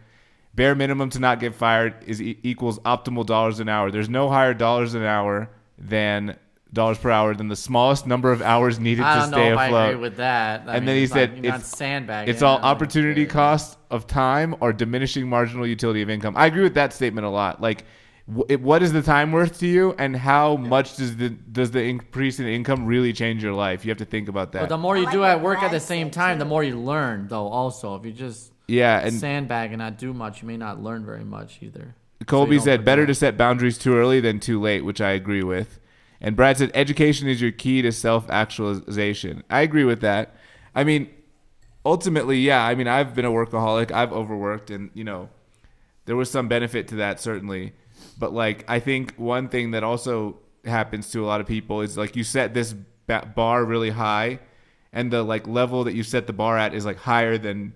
Bare minimum to not get fired is equals optimal dollars an hour. There's no higher dollars an hour than dollars per hour than the smallest number of hours needed to stay afloat. I don't know if I agree with that. And then he said, you're not sandbagging. It's all opportunity cost of time or diminishing marginal utility of income. I agree with that statement a lot. Like, what is the time worth to you, and how much does the increase in income really change your life? You have to think about that. But the more you do at work at the same time, the more you learn, though. Also, if you just and sandbag and not do much, you may not learn very much either. Colby said, better to set boundaries too early than too late, which I agree with. And Brad said, education is your key to self-actualization. I agree with that. I mean, ultimately, yeah. I mean, I've been a workaholic. I've overworked, and there was some benefit to that, certainly. But like, I think one thing that also happens to a lot of people is like, you set this bar really high, and the like level that you set the bar at is like higher than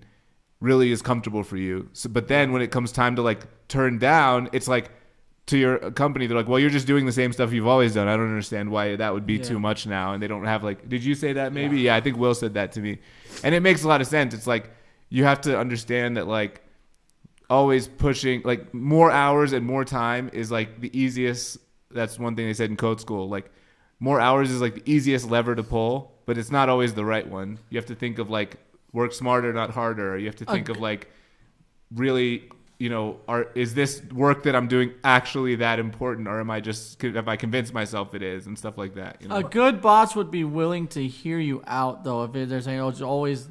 really is comfortable for you. So, but then when it comes time to like turn down, it's like to your company, they're like, well, you're just doing the same stuff you've always done. I don't understand why that would be too much now. And they don't have like, did you say that maybe? Yeah, I think Will said that to me. And it makes a lot of sense. It's like, you have to understand that like, always pushing like more hours and more time is like the easiest. That's one thing they said in code school. Like, more hours is like the easiest lever to pull, but it's not always the right one. You have to think of like, work smarter, not harder. You have to think of like, really, is this work that I'm doing actually that important, or have I convinced myself it is, and stuff like that. A good boss would be willing to hear you out, though. If they're saying,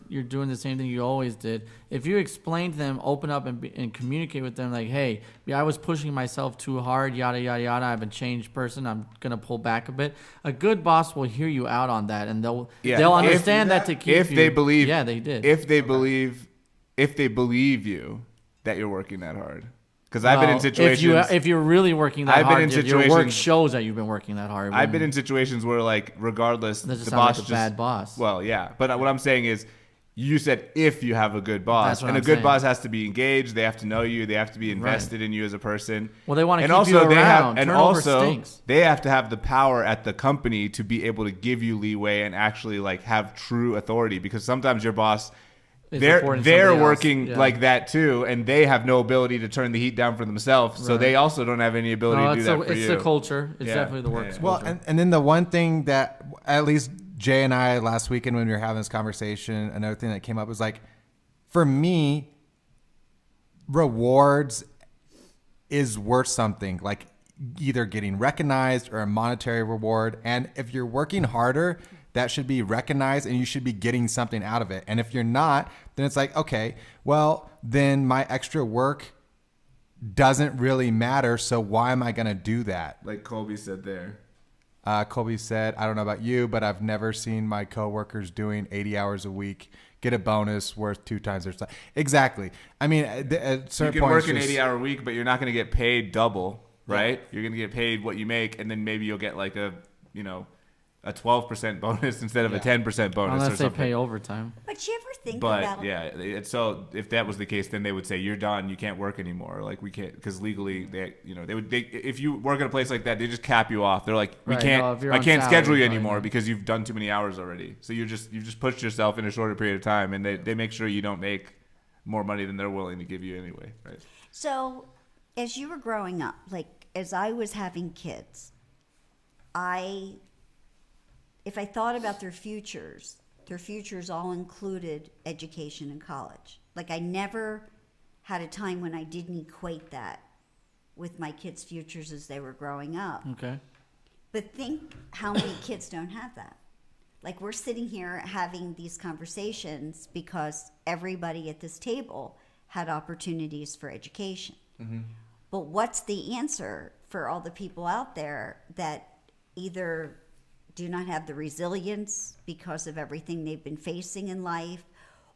you're doing the same thing you always did. If you explain to them, open up and communicate with them, like, hey, I was pushing myself too hard, yada, yada, yada. I'm a changed person. I'm going to pull back a bit. A good boss will hear you out on that, and they'll understand that to keep if they believe. Yeah, they did. If they believe you that you're working that hard. Because I've been in situations. If you're really working that hard, your work shows that you've been working that hard. I've been in situations where, like, regardless, the boss like a bad boss. Well, yeah, but what I'm saying is, you said if you have a good boss, and a good boss has to be engaged. They have to know you. They have to be invested in you as a person. Well, they want to keep you around. They have to have the power at the company to be able to give you leeway and actually like have true authority. Because sometimes your boss. They're working like that too, and they have no ability to turn the heat down for themselves. Right. So they also don't have any ability to do that for you. It's the culture. It's definitely the work culture. Well, and then the one thing that at least Jay and I last weekend when we were having this conversation, another thing that came up was like, for me, rewards is worth something. Like either getting recognized or a monetary reward. And if you're working harder, that should be recognized and you should be getting something out of it. And if you're not, then it's like, okay, well, then my extra work doesn't really matter. So why am I going to do that? Like Colby said there. Colby said, I don't know about you, but I've never seen my coworkers doing 80 hours a week get a bonus worth 2 times their salary. Exactly. I mean, at certain you can work an 80-hour week, but you're not going to get paid double, right? You're going to get paid what you make, and then maybe you'll get like a 12% bonus instead of a 10% bonus. Unless they pay overtime. But you ever think about it? So if that was the case, then they would say you're done. You can't work anymore. Like we can't, because legally they would if you work at a place like that, they just cap you off. They're like, I can't schedule you anymore because you've done too many hours already. So you've just pushed yourself in a shorter period of time, and they make sure you don't make more money than they're willing to give you anyway. Right. So as you were growing up, like as I was having kids, if I thought about their futures all included education and college. Like I never had a time when I didn't equate that with my kids' futures as they were growing up. Okay. But think how many kids don't have that. Like we're sitting here having these conversations because everybody at this table had opportunities for education. Mm-hmm. But what's the answer for all the people out there that either do not have the resilience because of everything they've been facing in life,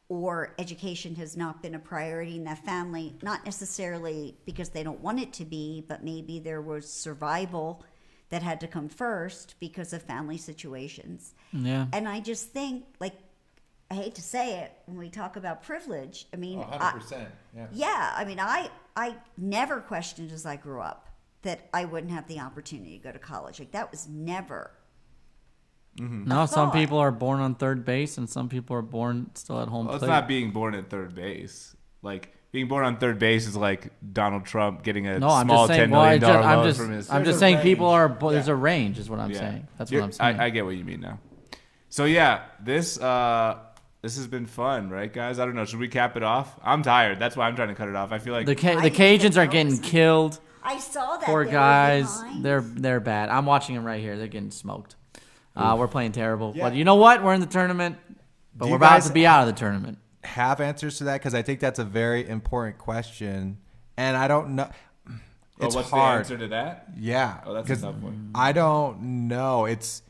or education has not been a priority in that family, not necessarily because they don't want it to be, but maybe there was survival that had to come first because of family situations. Yeah. And I just think, like, I hate to say it, when we talk about privilege, I mean, 100%. Yeah, I mean, I never questioned as I grew up that I wouldn't have the opportunity to go to college. Like that was never No, some thought. people are born on third base, and some people are born still at home Well, it's plate. not being born at third base. Like being born on third base is like Donald Trump getting a No, I'm small just saying. $10 Well, million loan from his. I'm There's just a saying range. people are. Yeah. There's a range, is what I'm saying. That's what I'm saying. I get what you mean now. So yeah, this has been fun, right, guys? I don't know. Should we cap it off? I'm tired. That's why I'm trying to cut it off. I feel like the I Cajuns are think getting so. killed. I saw that. Poor they were guys. behind. They're bad. I'm watching them right here. They're getting smoked. We're playing terrible. Yeah. But you know what? We're in the tournament. But Do we're you about guys to be out of the tournament. Have answers to that? Because I think that's a very important question, and I don't know. It's what's hard. the answer to that? Yeah. Oh, that's a 'cause tough one. I don't know. It's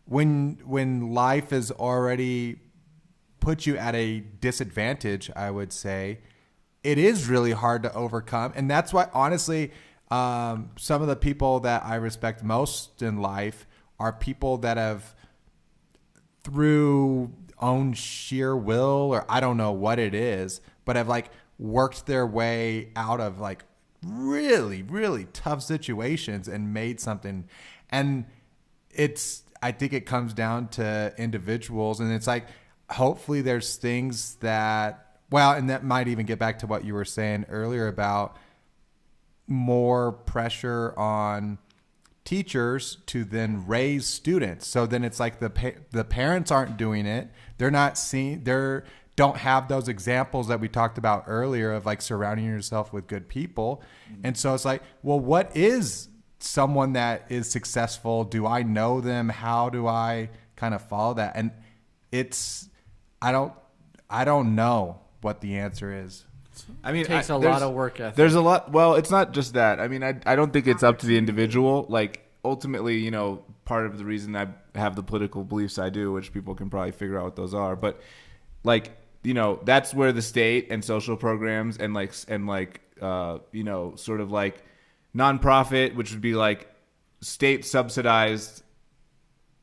when life is already put you at a disadvantage, I would say, it is really hard to overcome. And that's why, honestly, some of the people that I respect most in life are people that have, through own sheer will, or I don't know what it is, but have like worked their way out of like really, really tough situations and made something. And I think it comes down to individuals, and it's like, hopefully there's things that, well, and that might even get back to what you were saying earlier about more pressure on teachers to then raise students. So then it's like the parents aren't doing it. They're not seeing, don't have those examples that we talked about earlier of like surrounding yourself with good people. And so it's like, well, what is someone that is successful? Do I know them? How do I kind of follow that? And I don't know what the answer is. I mean, Takes a there's- lot of work ethic. There's a lot. Well, it's not just that. I mean, I don't think it's up to the individual. Like ultimately, you know, part of the reason I have the political beliefs I do, which people can probably figure out what those are, but like, you know, that's where the state and social programs and you know, sort of like nonprofit, which would be like state subsidized,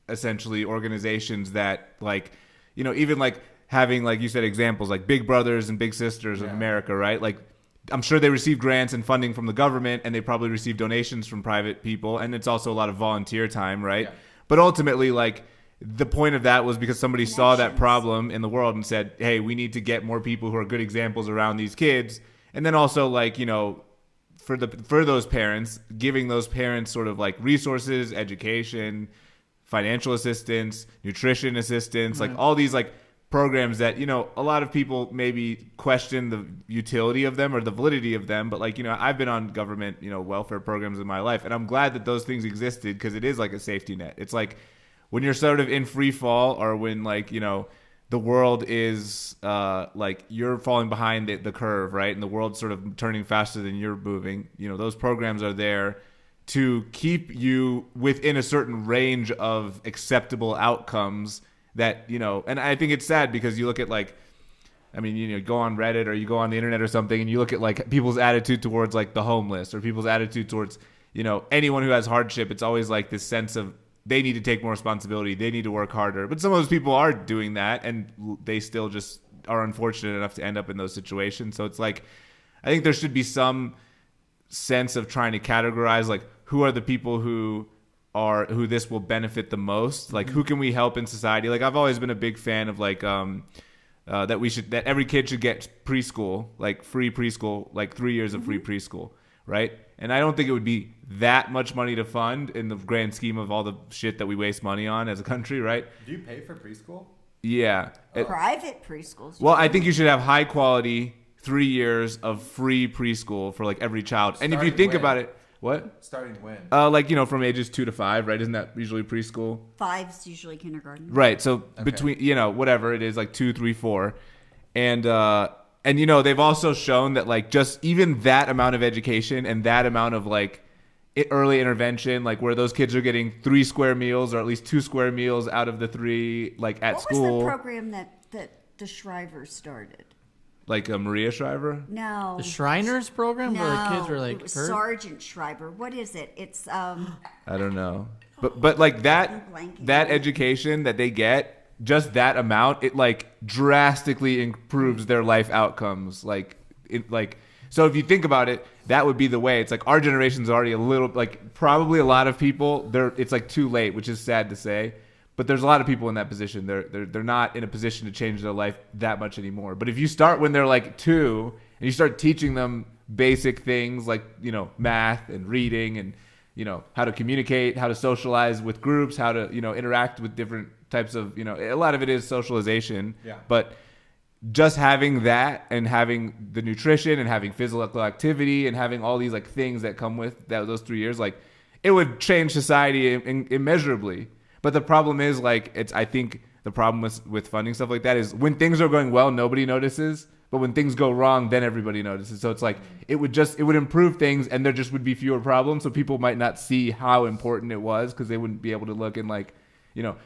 essentially organizations that like, you know, even like having, like you said, examples like Big Brothers and Big Sisters of America, right? Like, I'm sure they receive grants and funding from the government, and they probably receive donations from private people, and it's also a lot of volunteer time, right? Yeah. But ultimately, like, the point of that was because somebody saw that problem in the world and said, hey, we need to get more people who are good examples around these kids. And then also, like, you know, for those parents, giving those parents sort of like resources, education, financial assistance, nutrition assistance, like all these like programs that, you know, a lot of people maybe question the utility of them or the validity of them. But like, you know, I've been on government, you know, welfare programs in my life, and I'm glad that those things existed because it is like a safety net. It's like when you're sort of in free fall, or when like, you know, the world is like you're falling behind the curve, right? And the world's sort of turning faster than you're moving. You know, those programs are there to keep you within a certain range of acceptable outcomes that, you know, and I think it's sad because you look at like, I mean, you know, go on Reddit or you go on the internet or something and you look at like people's attitude towards like the homeless or people's attitude towards, you know, anyone who has hardship. It's always like this sense of they need to take more responsibility. They need to work harder. But some of those people are doing that, and they still just are unfortunate enough to end up in those situations. So it's like, I think there should be some sense of trying to categorize like who are the people who this will benefit the most. Like who can we help in society? Like I've always been a big fan of like that every kid should get preschool, like free preschool, like 3 years of free preschool, right? And I don't think it would be that much money to fund in the grand scheme of all the shit that we waste money on as a country, right? Do you pay for preschool? Yeah. Private preschools. Well, I think you should have high quality 3 years of free preschool for like every child. And if you Starting think when? about it, what? Starting when? Like, you know, from ages 2 to 5, right? Isn't that usually preschool? 5's usually kindergarten. Right. So between, you know, whatever it is, like 2, 3, 4. And, you know, they've also shown that like just even that amount of education and that amount of like early intervention, like where those kids are getting 3 square meals or at least 2 square meals out of the 3, like at What school. was the program that the Shrivers started? Like Maria Shriver? No. The Shriners program where the kids are like it was hurt? Sergeant Shriver. What is it? It's I don't know. But like that education that they get, just that amount, it like drastically improves their life outcomes. Like so if you think about it, that would be the way. It's like our generation's already a little like probably a lot of people it's like too late, which is sad to say. But there's a lot of people in that position. They're not in a position to change their life that much anymore. But if you start when they're like 2 and you start teaching them basic things like, math and reading and, how to communicate, how to socialize with groups, how to, interact with different types of, a lot of it is socialization. Yeah. But just having that and having the nutrition and having physical activity and having all these like things that come with those 3 years, like it would change society immeasurably. But the problem is I think the problem with funding stuff like that is when things are going well, nobody notices. But when things go wrong, then everybody notices. So it's like it would improve things and there just would be fewer problems. So people might not see how important it was because they wouldn't be able to look and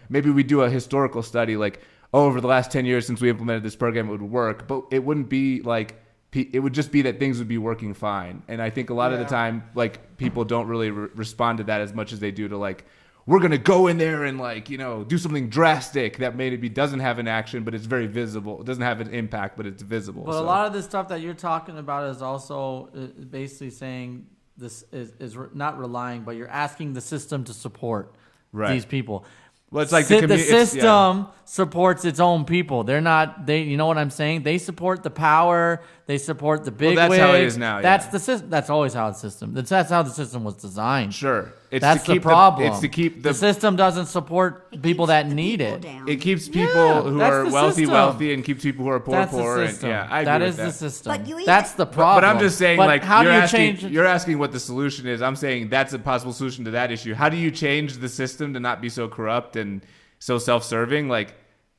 maybe we do a historical study like, over the last 10 years since we implemented this program, it would work. But it wouldn't be like, it would just be that things would be working fine. And I think a lot of the time, like people don't really respond to that as much as they do to like, we're going to go in there and like, do something drastic that maybe doesn't have an action, but it's very visible. It doesn't have an impact, but it's visible. But a lot of the stuff that you're talking about is also basically saying this is not relying, but you're asking the system to support these people. Well, it's like the system supports its own people. They're not. You know what I'm saying? They support the power. They support the big. Well, that's how it is now. That's the system. That's always how the system. That's how the system was designed. Sure, that's the problem. It's to keep the system doesn't support people that need it. It keeps people who are wealthy, and keeps people who are poor. That's poor. the system. And, I agree that with is the system. But that's the problem. But I'm just saying, but like, how do you change? You're asking what the solution is. I'm saying that's a possible solution to that issue. How do you change the system to not be so corrupt and so self-serving? Like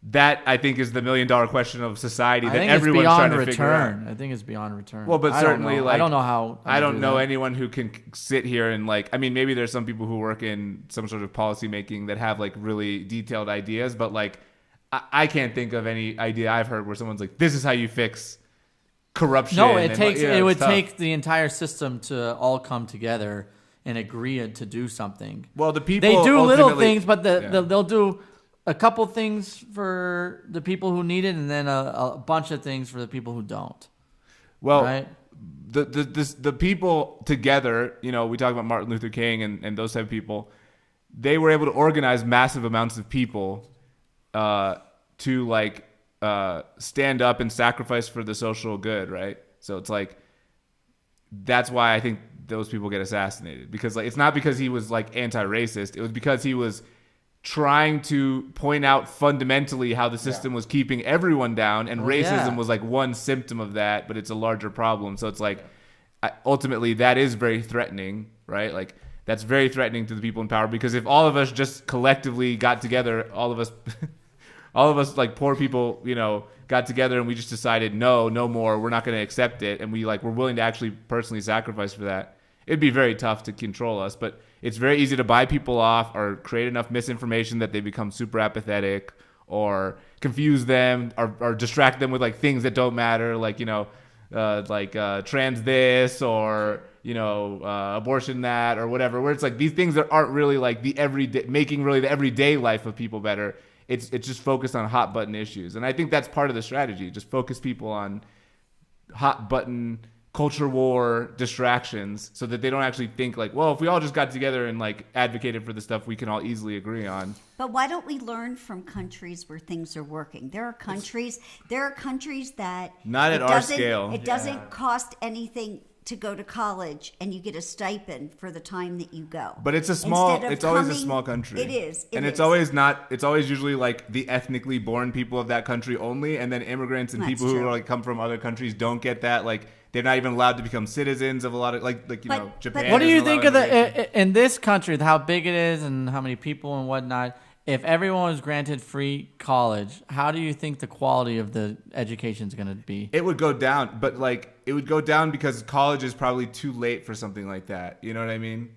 that, I think, is the $1 million question of society that everyone's trying to figure out. I think it's beyond return. Well, but certainly, I don't know how. I don't know anyone who can sit here and like. I mean, maybe there's some people who work in some sort of policy making that have like really detailed ideas, but like, I can't think of any idea I've heard where someone's like, "This is how you fix corruption." No, it would take the entire system to all come together and agree to do something. Well, the people they do little things, but they'll do a couple things for the people who need it, and then a bunch of things for the people who don't. Well, right? the people together, we talk about Martin Luther King and those type of people. They were able to organize massive amounts of people to like stand up and sacrifice for the social good, right? So it's like that's why I think those people get assassinated, because like it's not because he was like anti-racist. It was because he was trying to point out fundamentally how the system was keeping everyone down, and racism was like one symptom of that, but it's a larger problem. So it's like ultimately that is very threatening, right? Like that's very threatening to the people in power, because if all of us just collectively got together, all of us like poor people, got together and we just decided no more, we're not going to accept it, and we're willing to actually personally sacrifice for that, it'd be very tough to control us. But it's very easy to buy people off or create enough misinformation that they become super apathetic, or confuse them, or distract them with like things that don't matter, like trans this, or abortion that, or whatever, where it's like these things that aren't really like the everyday, making really the everyday life of people better. It's just focused on hot button issues. And I think that's part of the strategy. Just focus people on hot button culture war distractions, so that they don't actually think like, well, if we all just got together and like advocated for the stuff we can all easily agree on. But why don't we learn from countries where things are working? There are countries that not at our scale. It doesn't cost anything to go to college, and you get a stipend for the time that you go. But it's always a small country. It is. It's always usually like the ethnically born people of that country only, and then immigrants and people who like come from other countries don't get that. Like they're not even allowed to become citizens of a lot of Japan. What do you think of in this country, how big it is and how many people and whatnot? If everyone was granted free college, how do you think the quality of the education is going to be? It would go down, but like it would go down because college is probably too late for something like that. You know what I mean?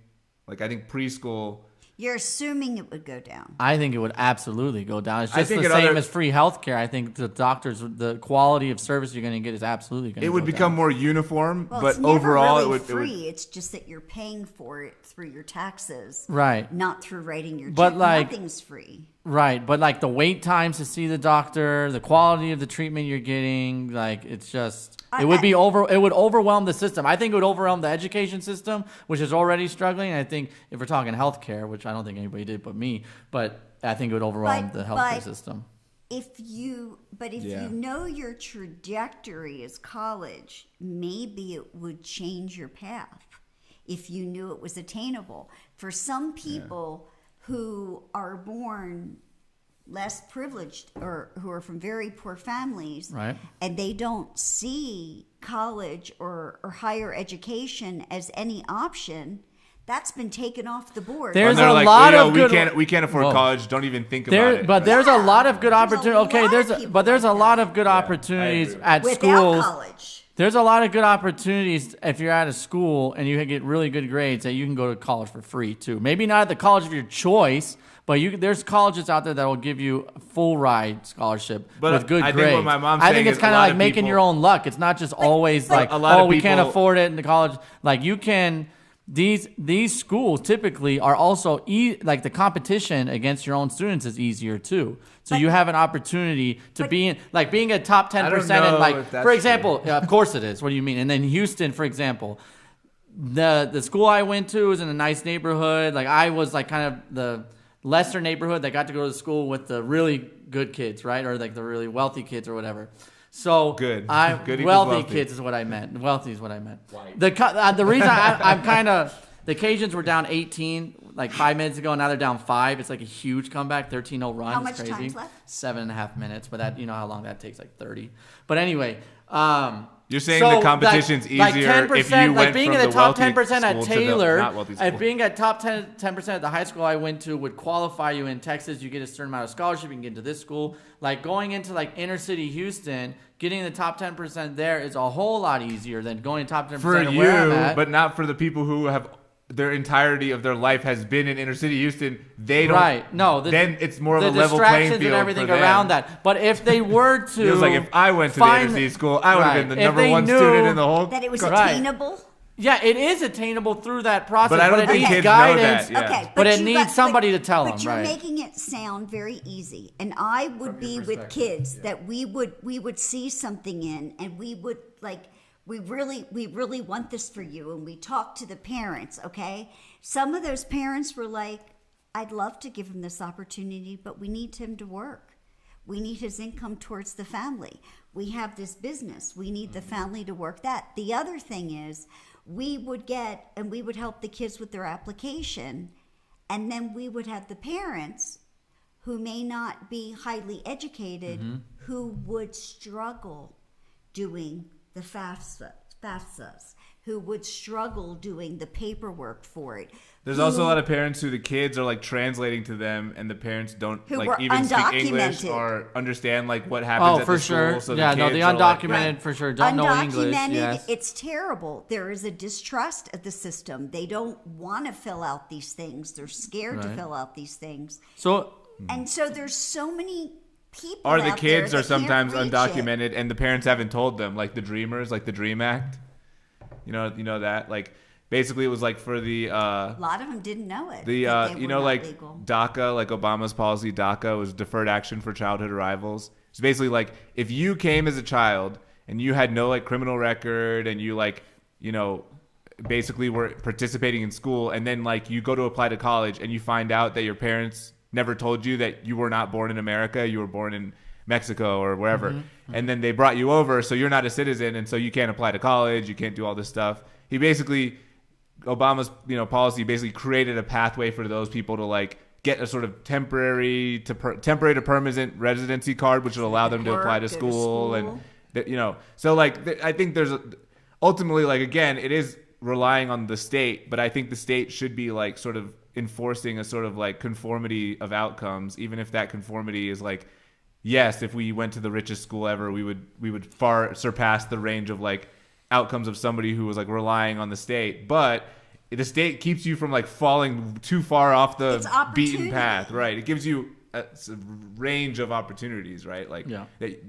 Like I think preschool. You're assuming it would go down. I think it would absolutely go down. It's just the same as free healthcare. I think the quality of service you're going to get is absolutely going to go down. It would become more uniform, well, but it's never overall really it would free. It's just that you're paying for it through your taxes, right? Not through writing your check. But like, nothing's free. Right, but like the wait times to see the doctor, the quality of the treatment you're getting, like it's just it would overwhelm the system. I think it would overwhelm the education system, which is already struggling. I think if we're talking healthcare, which I don't think anybody did but me, but I think it would overwhelm the healthcare system. If you know your trajectory is college, maybe it would change your path if you knew it was attainable. For some people who are born less privileged or who are from very poor families, right, and they don't see college or higher education as any option, that's been taken off the board. There's a lot of good. We can't afford college. Don't even think about it. But there's a lot of good opportunities. Okay, there's a lot of good opportunities at schools. College. There's a lot of good opportunities if you're at a school and you get really good grades that you can go to college for free too. Maybe not at the college of your choice, but there's colleges out there that will give you a full ride scholarship with good grades. Think what my mom's I think it's kind of like making people, your own luck. It's not just always like, we can't afford it in the college. Like you can. These schools typically are also like the competition against your own students is easier too. So you have an opportunity to being a top 10% and like, for example, of course it is. What do you mean? And then Houston, for example, the school I went to was in a nice neighborhood. Like I was like kind of the lesser neighborhood that got to go to school with the really good kids, right? Or like the really wealthy kids or whatever. So good wealthy kids is what I meant. Wealthy is what I meant. White. The reason I'm kind of the Cajuns were down 18 like 5 minutes ago, and now they're down 5. It's like a huge comeback, 13-0 run. How it's much crazy. time's left? 7.5 minutes, but that how long that takes, like 30. But anyway, you're saying the competition's easier if you went being from in the top 10% school at Taylor, to the not wealthy school. being at top 10% at the high school I went to would qualify you in Texas. You get a certain amount of scholarship. You can get into this school. Like going into like inner city Houston, getting the top 10% there is a whole lot easier than going top 10% for you, where I'm at. But not for the people who have their entirety of their life has been in inner city Houston. They don't. Right. No. Then it's more of a level playing field and everything for them. around that. But if they were to, feels like if I went to the inner city school, I would have been the number one student in the whole. That it was attainable. Yeah, it is attainable through that process, but I don't think kids know that. Yeah. Okay, but it needs somebody to tell them. But you're making it sound very easy, and I would be with kids that we would see something in, and we would like. We really want this for you, and we talk to the parents. Okay, some of those parents were like, "I'd love to give him this opportunity, but we need him to work. We need his income towards the family. We have this business. We need the family to work that." The other thing is, we would help the kids with their application, and then we would have the parents who may not be highly educated who would struggle doing the FAFSAs, who would struggle doing the paperwork for it. There's also a lot of parents who the kids are like translating to them, and the parents don't like even speak English or understand like what happens at the school. So the undocumented for sure don't know English. Yes. It's terrible. There is a distrust of the system. They don't want to fill out these things. They're scared to fill out these things. So there's so many people. Or the kids are sometimes undocumented, and the parents haven't told them, like the Dreamers, like the Dream Act. You know that, like basically it was like for the a lot of them didn't know it. Like legal. DACA, like Obama's policy, DACA was Deferred Action for Childhood Arrivals. It's basically like if you came as a child and you had no like criminal record and you like basically were participating in school, and then like you go to apply to college and you find out that your parents never told you that you were not born in America, you were born in Mexico or wherever. And then they brought you over, so you're not a citizen, and so you can't apply to college, you can't do all this stuff. Obama's policy basically created a pathway for those people to like get a sort of temporary to permanent residency card, which would allow them to apply to school. And so like I think there's ultimately, like, again, it is relying on the state, but I think the state should be like sort of enforcing a sort of like conformity of outcomes, even if that conformity is like, yes, if we went to the richest school ever, we would far surpass the range of like outcomes of somebody who was like relying on the state. But the state keeps you from like falling too far off the beaten path, right? It gives you a range of opportunities, right? Like,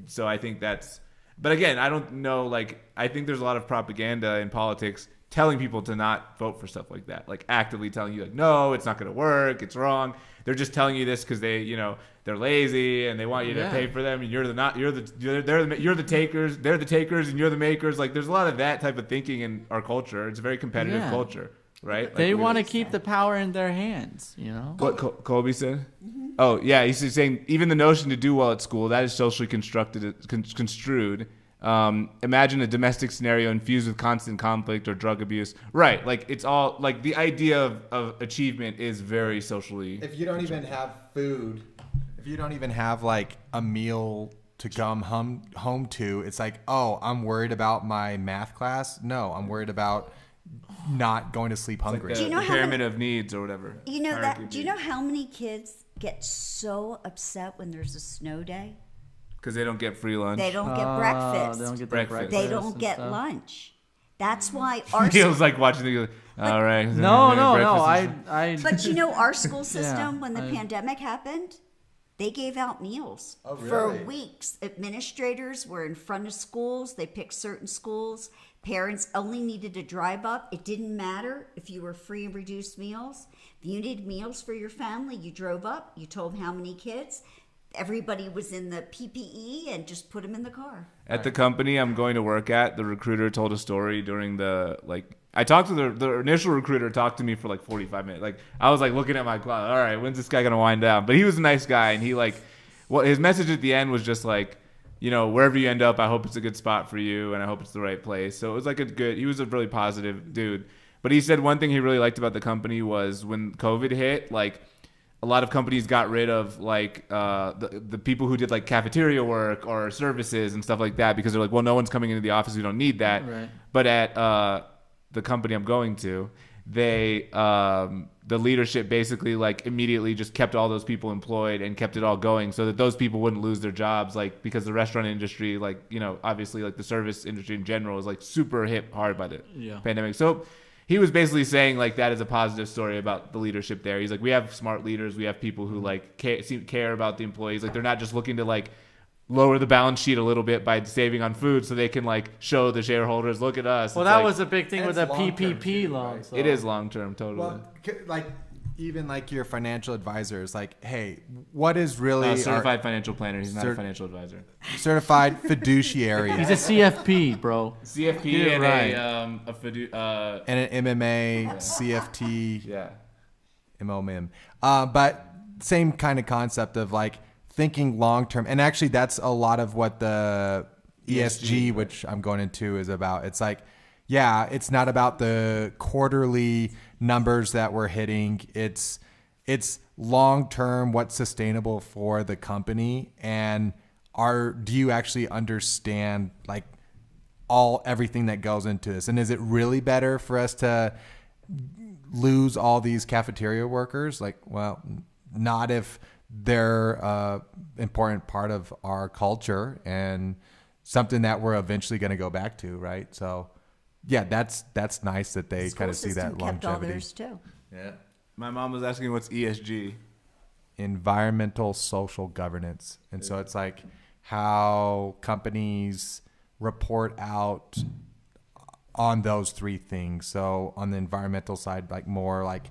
so I think that's. But again, I don't know. Like, I think there's a lot of propaganda in politics telling people to not vote for stuff like that, like actively telling you like, no, it's not going to work, it's wrong. They're just telling you this because they, they're lazy and they want you to pay for them, and you're the takers, they're the takers, and you're the makers. Like, there's a lot of that type of thinking in our culture. It's a very competitive culture, right? Like, they want to keep the power in their hands, What Colby said? Mm-hmm. Oh yeah, he's saying even the notion to do well at school, that is socially construed. Imagine a domestic scenario infused with constant conflict or drug abuse. Right. Like, it's all like the idea of achievement is very socially. If you don't even have food, if you don't even have like a meal to come home to, it's like, oh, I'm worried about my math class. No, I'm worried about not going to sleep hungry. Like the pyramid of needs or whatever. Do you know how many kids get so upset when there's a snow day? Because they don't get free lunch. They don't get breakfast. They don't get breakfast. They don't get lunch. That's why our feels like watching the. All right. No. But our school system, when the pandemic happened, they gave out meals for weeks. Administrators were in front of schools. They picked certain schools. Parents only needed to drive up. It didn't matter if you were free and reduced meals. If you needed meals for your family, you drove up. You told how many kids. Everybody was in the PPE and just put them in the car. At the company I'm going to work at, the recruiter told a story during I talked to the initial recruiter talked to me for like 45 minutes. Like, I was like looking at my clock. All right, when's this guy going to wind down? But he was a nice guy, and he his message at the end was just like, wherever you end up, I hope it's a good spot for you, and I hope it's the right place. So it was like he was a really positive dude. But he said one thing he really liked about the company was when COVID hit, like, a lot of companies got rid of the people who did like cafeteria work or services and stuff like that, because they're like, well, no one's coming into the office, we don't need that. Right. But at the company I'm going to, they the leadership basically like immediately just kept all those people employed and kept it all going so that those people wouldn't lose their jobs, like, because the restaurant industry, like, obviously like the service industry in general is like super hit hard by the pandemic. So he was basically saying like that is a positive story about the leadership there. He's like, we have smart leaders, we have people who like care about the employees. Like, they're not just looking to like lower the balance sheet a little bit by saving on food so they can like show the shareholders, look at us. Well, that was a big thing with the PPP loan. Right? So. It is long term, totally. Well, like even like your financial advisor is like, hey, what is really certified financial planner? He's not a financial advisor. Certified fiduciary. He's a CFP, bro. CFP and and an MMA, CFT. Yeah. MOMIM. But same kind of concept of like thinking long term, and actually that's a lot of what the ESG, which I'm going into, is about. It's like, yeah, it's not about the quarterly numbers that we're hitting. It's long term, what's sustainable for the company, and do you actually understand like everything that goes into this, and is it really better for us to lose all these cafeteria workers? Like, well, not if they're an important part of our culture and something that we're eventually going to go back to, right? So, yeah, that's nice that they kind of see that longevity. Kept all theirs too. Yeah. My mom was asking what's ESG. Environmental social governance. And so it's like how companies report out on those three things. So on the environmental side, like more like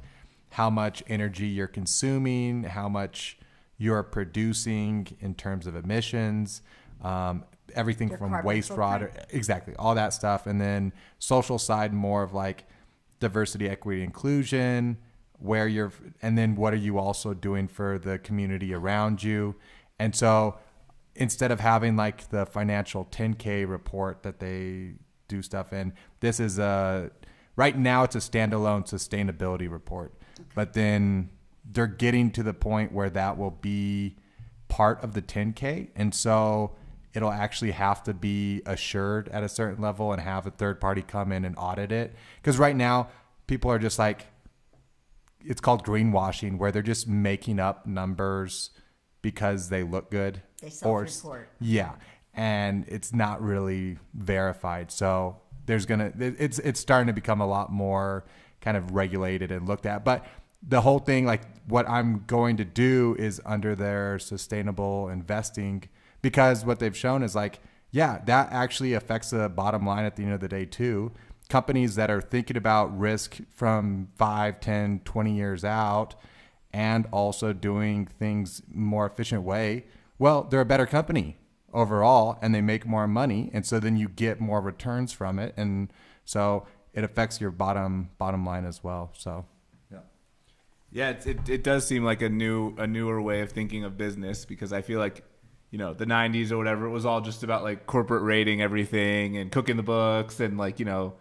how much energy you're consuming, how much you're producing in terms of emissions, everything Your from carbon wastewater, footprint. exactly, all that stuff. And then social side, more of like diversity, equity, inclusion, and then what are you also doing for the community around you? And so instead of having like the financial 10K report that they do stuff in, this is right now it's a standalone sustainability report, but then they're getting to the point where that will be part of the 10K. And so it'll actually have to be assured at a certain level and have a third party come in and audit it. Because right now people are just like, it's called greenwashing, where they're just making up numbers because they look good. They self-report. Yeah. And it's not really verified. So it's starting to become a lot more kind of regulated and looked at. But the whole thing, like what I'm going to do is under their sustainable investing, because what they've shown is like, yeah, that actually affects the bottom line at the end of the day too. companies that are thinking about risk from 5, 10, 20 years out and also doing things more efficient way, well, they're a better company overall and they make more money. And so then you get more returns from it. And so it affects your bottom line as well. So, yeah. Yeah, it does seem like a newer way of thinking of business, because I feel like, you know, the 90s or whatever, it was all just about like corporate rating everything and cooking the books and like, you know,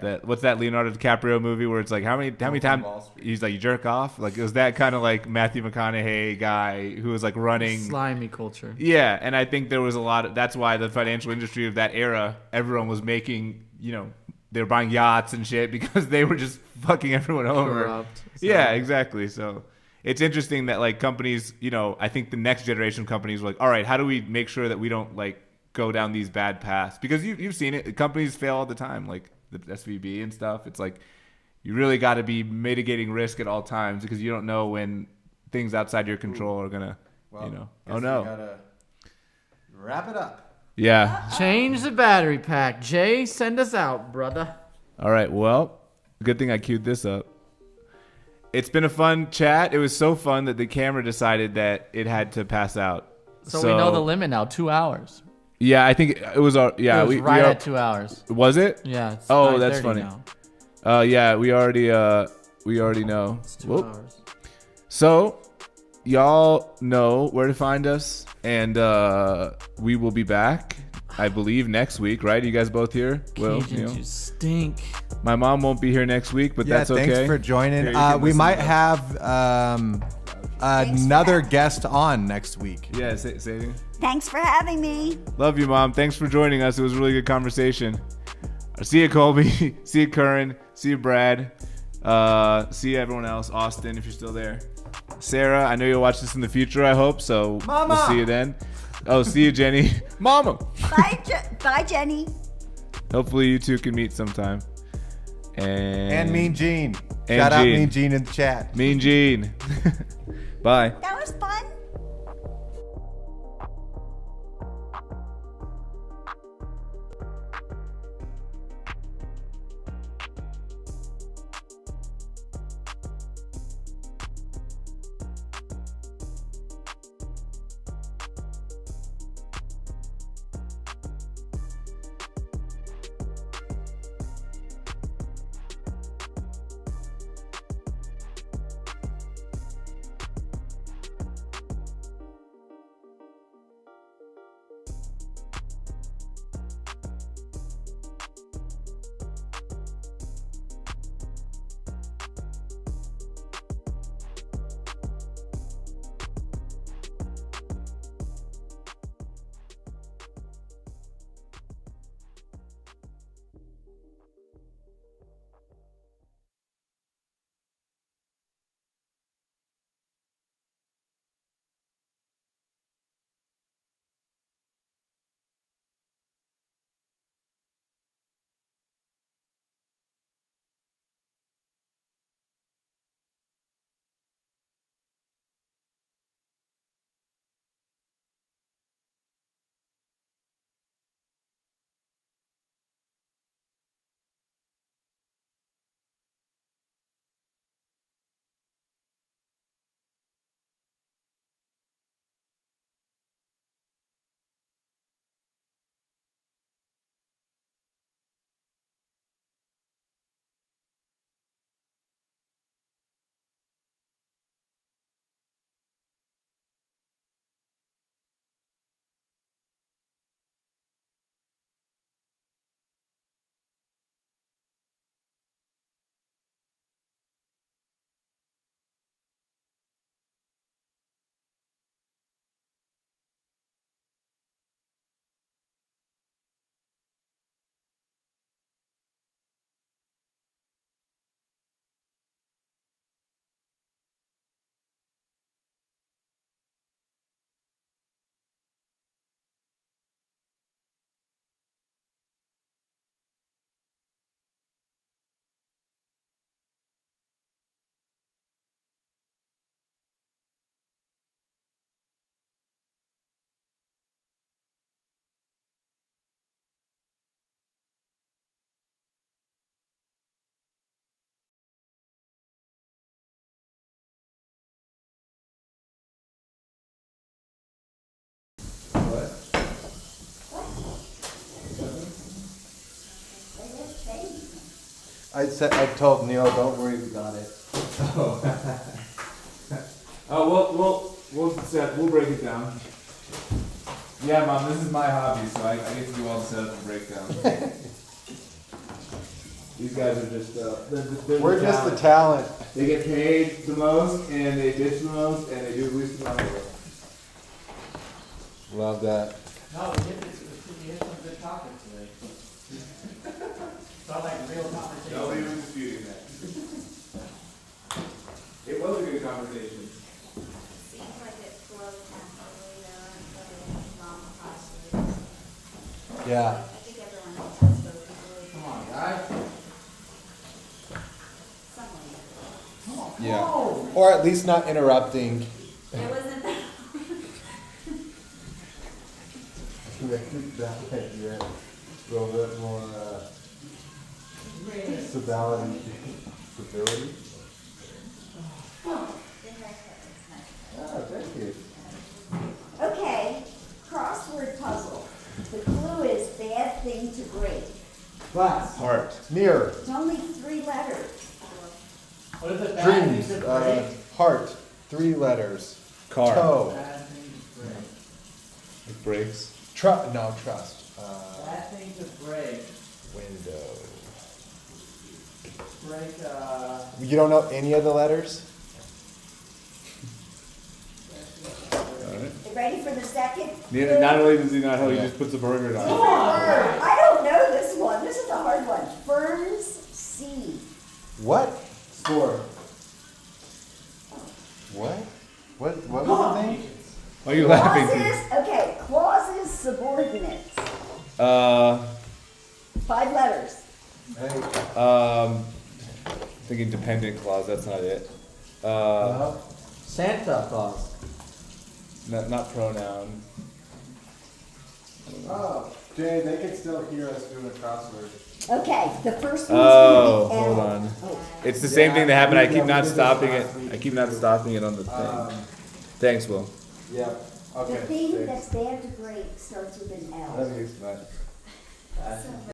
that what's that Leonardo DiCaprio movie where it's like how many times he's like, you jerk off? Like, it was that kind of like Matthew McConaughey guy who was like running slimy culture. Yeah, and I think there was a lot of, that's why the financial industry of that era, everyone was making, you know, they were buying yachts and shit because they were just fucking everyone over. Corrupt. Yeah, exactly. So it's interesting that like companies, you know, I think the next generation of companies were like, all right, how do we make sure that we don't like go down these bad paths? Because you've seen it. Companies fail all the time, like the SVB and stuff. It's like you really got to be mitigating risk at all times because you don't know when things outside your control are gonna, you know. Oh no. We gotta wrap it up. Yeah. Change the battery pack. Jay, send us out, brother. All right. Well, good thing I queued this up. It's been a fun chat. It was so fun that the camera decided that it had to pass out. So we know the limit now, 2 hours. Yeah, I think it was. Yeah, It was we are, at 2 hours. Was it? Yeah. It's Oh, that's 9:30 funny. now. Yeah, we already know. It's 2 Whoop. hours. So, y'all know where to find us, and we will be back, I believe, next week. Right? You guys both here? Well, Cajuns, you know. you stink. My mom won't be here next week, but Yeah, that's okay. thanks for joining. Here, you can We listen might to- have another guest on next week. Yeah, say it. Thanks for having me. Love you, Mom. Thanks for joining us. It was a really good conversation. See you, Colby. See you, Curran. See you, Brad. See you, everyone else. Austin, if you're still there. Sarah, I know you'll watch this in the future, I hope. So Mama! we'll see you then. Oh, see you, Jenny. Mama. Bye, Jenny. Hopefully you two can meet sometime. And Mean Gene. And Shout out Gene. Mean Gene in the chat. Mean Gene. Bye. That was fun. I told Neil, don't worry, we got it. We'll break it down. Yeah, Mom, this is my hobby, so I get to do all the setup and breakdown. These guys are just they're We're just the talent. They get paid the most, and they bitch the most, and they do the least amount of work. Love that. No, we hit some good topics today. Felt like real conversation. Nobody was disputing that. It was a good conversation. Seems like it flowed naturally there, non-possible. Yeah. I think everyone else has spoken really Come on, guys. somewhere. Come on. Yeah. Or at least not interrupting. It wasn't that. Yeah. A little bit more stability. Ah, thank you. Okay, crossword puzzle. The clue is bad thing to break. Glass. Heart. Mirror. It's only 3 letters. What is it? Bad Dreams. thing to break? Heart. 3 letters. Car. Toe. Bad thing to break. It breaks. Trust. Bad thing to break. Window. Break, You don't know any of the letters? You ready for the second? Not only does he not know, he just puts a burger on. I don't know this one. This is a hard one. Ferns seed. What? Score. What? What was the name? Why are you laughing? Clauses, subordinates. 5 letters. Hey. Thinking dependent clause. That's not it. Santa Claus. Not pronoun. Oh, Jay, they can still hear us doing a crossword. Okay, the first one's Oh, gonna be hold L. on. It's the same thing that happened. I keep Yeah, not we did stopping this it. last week. I keep not stopping it on the thing. Thanks, Will. Yeah. Okay. The thing thanks. that's bad to break starts with an L. That makes sense. Bad thing to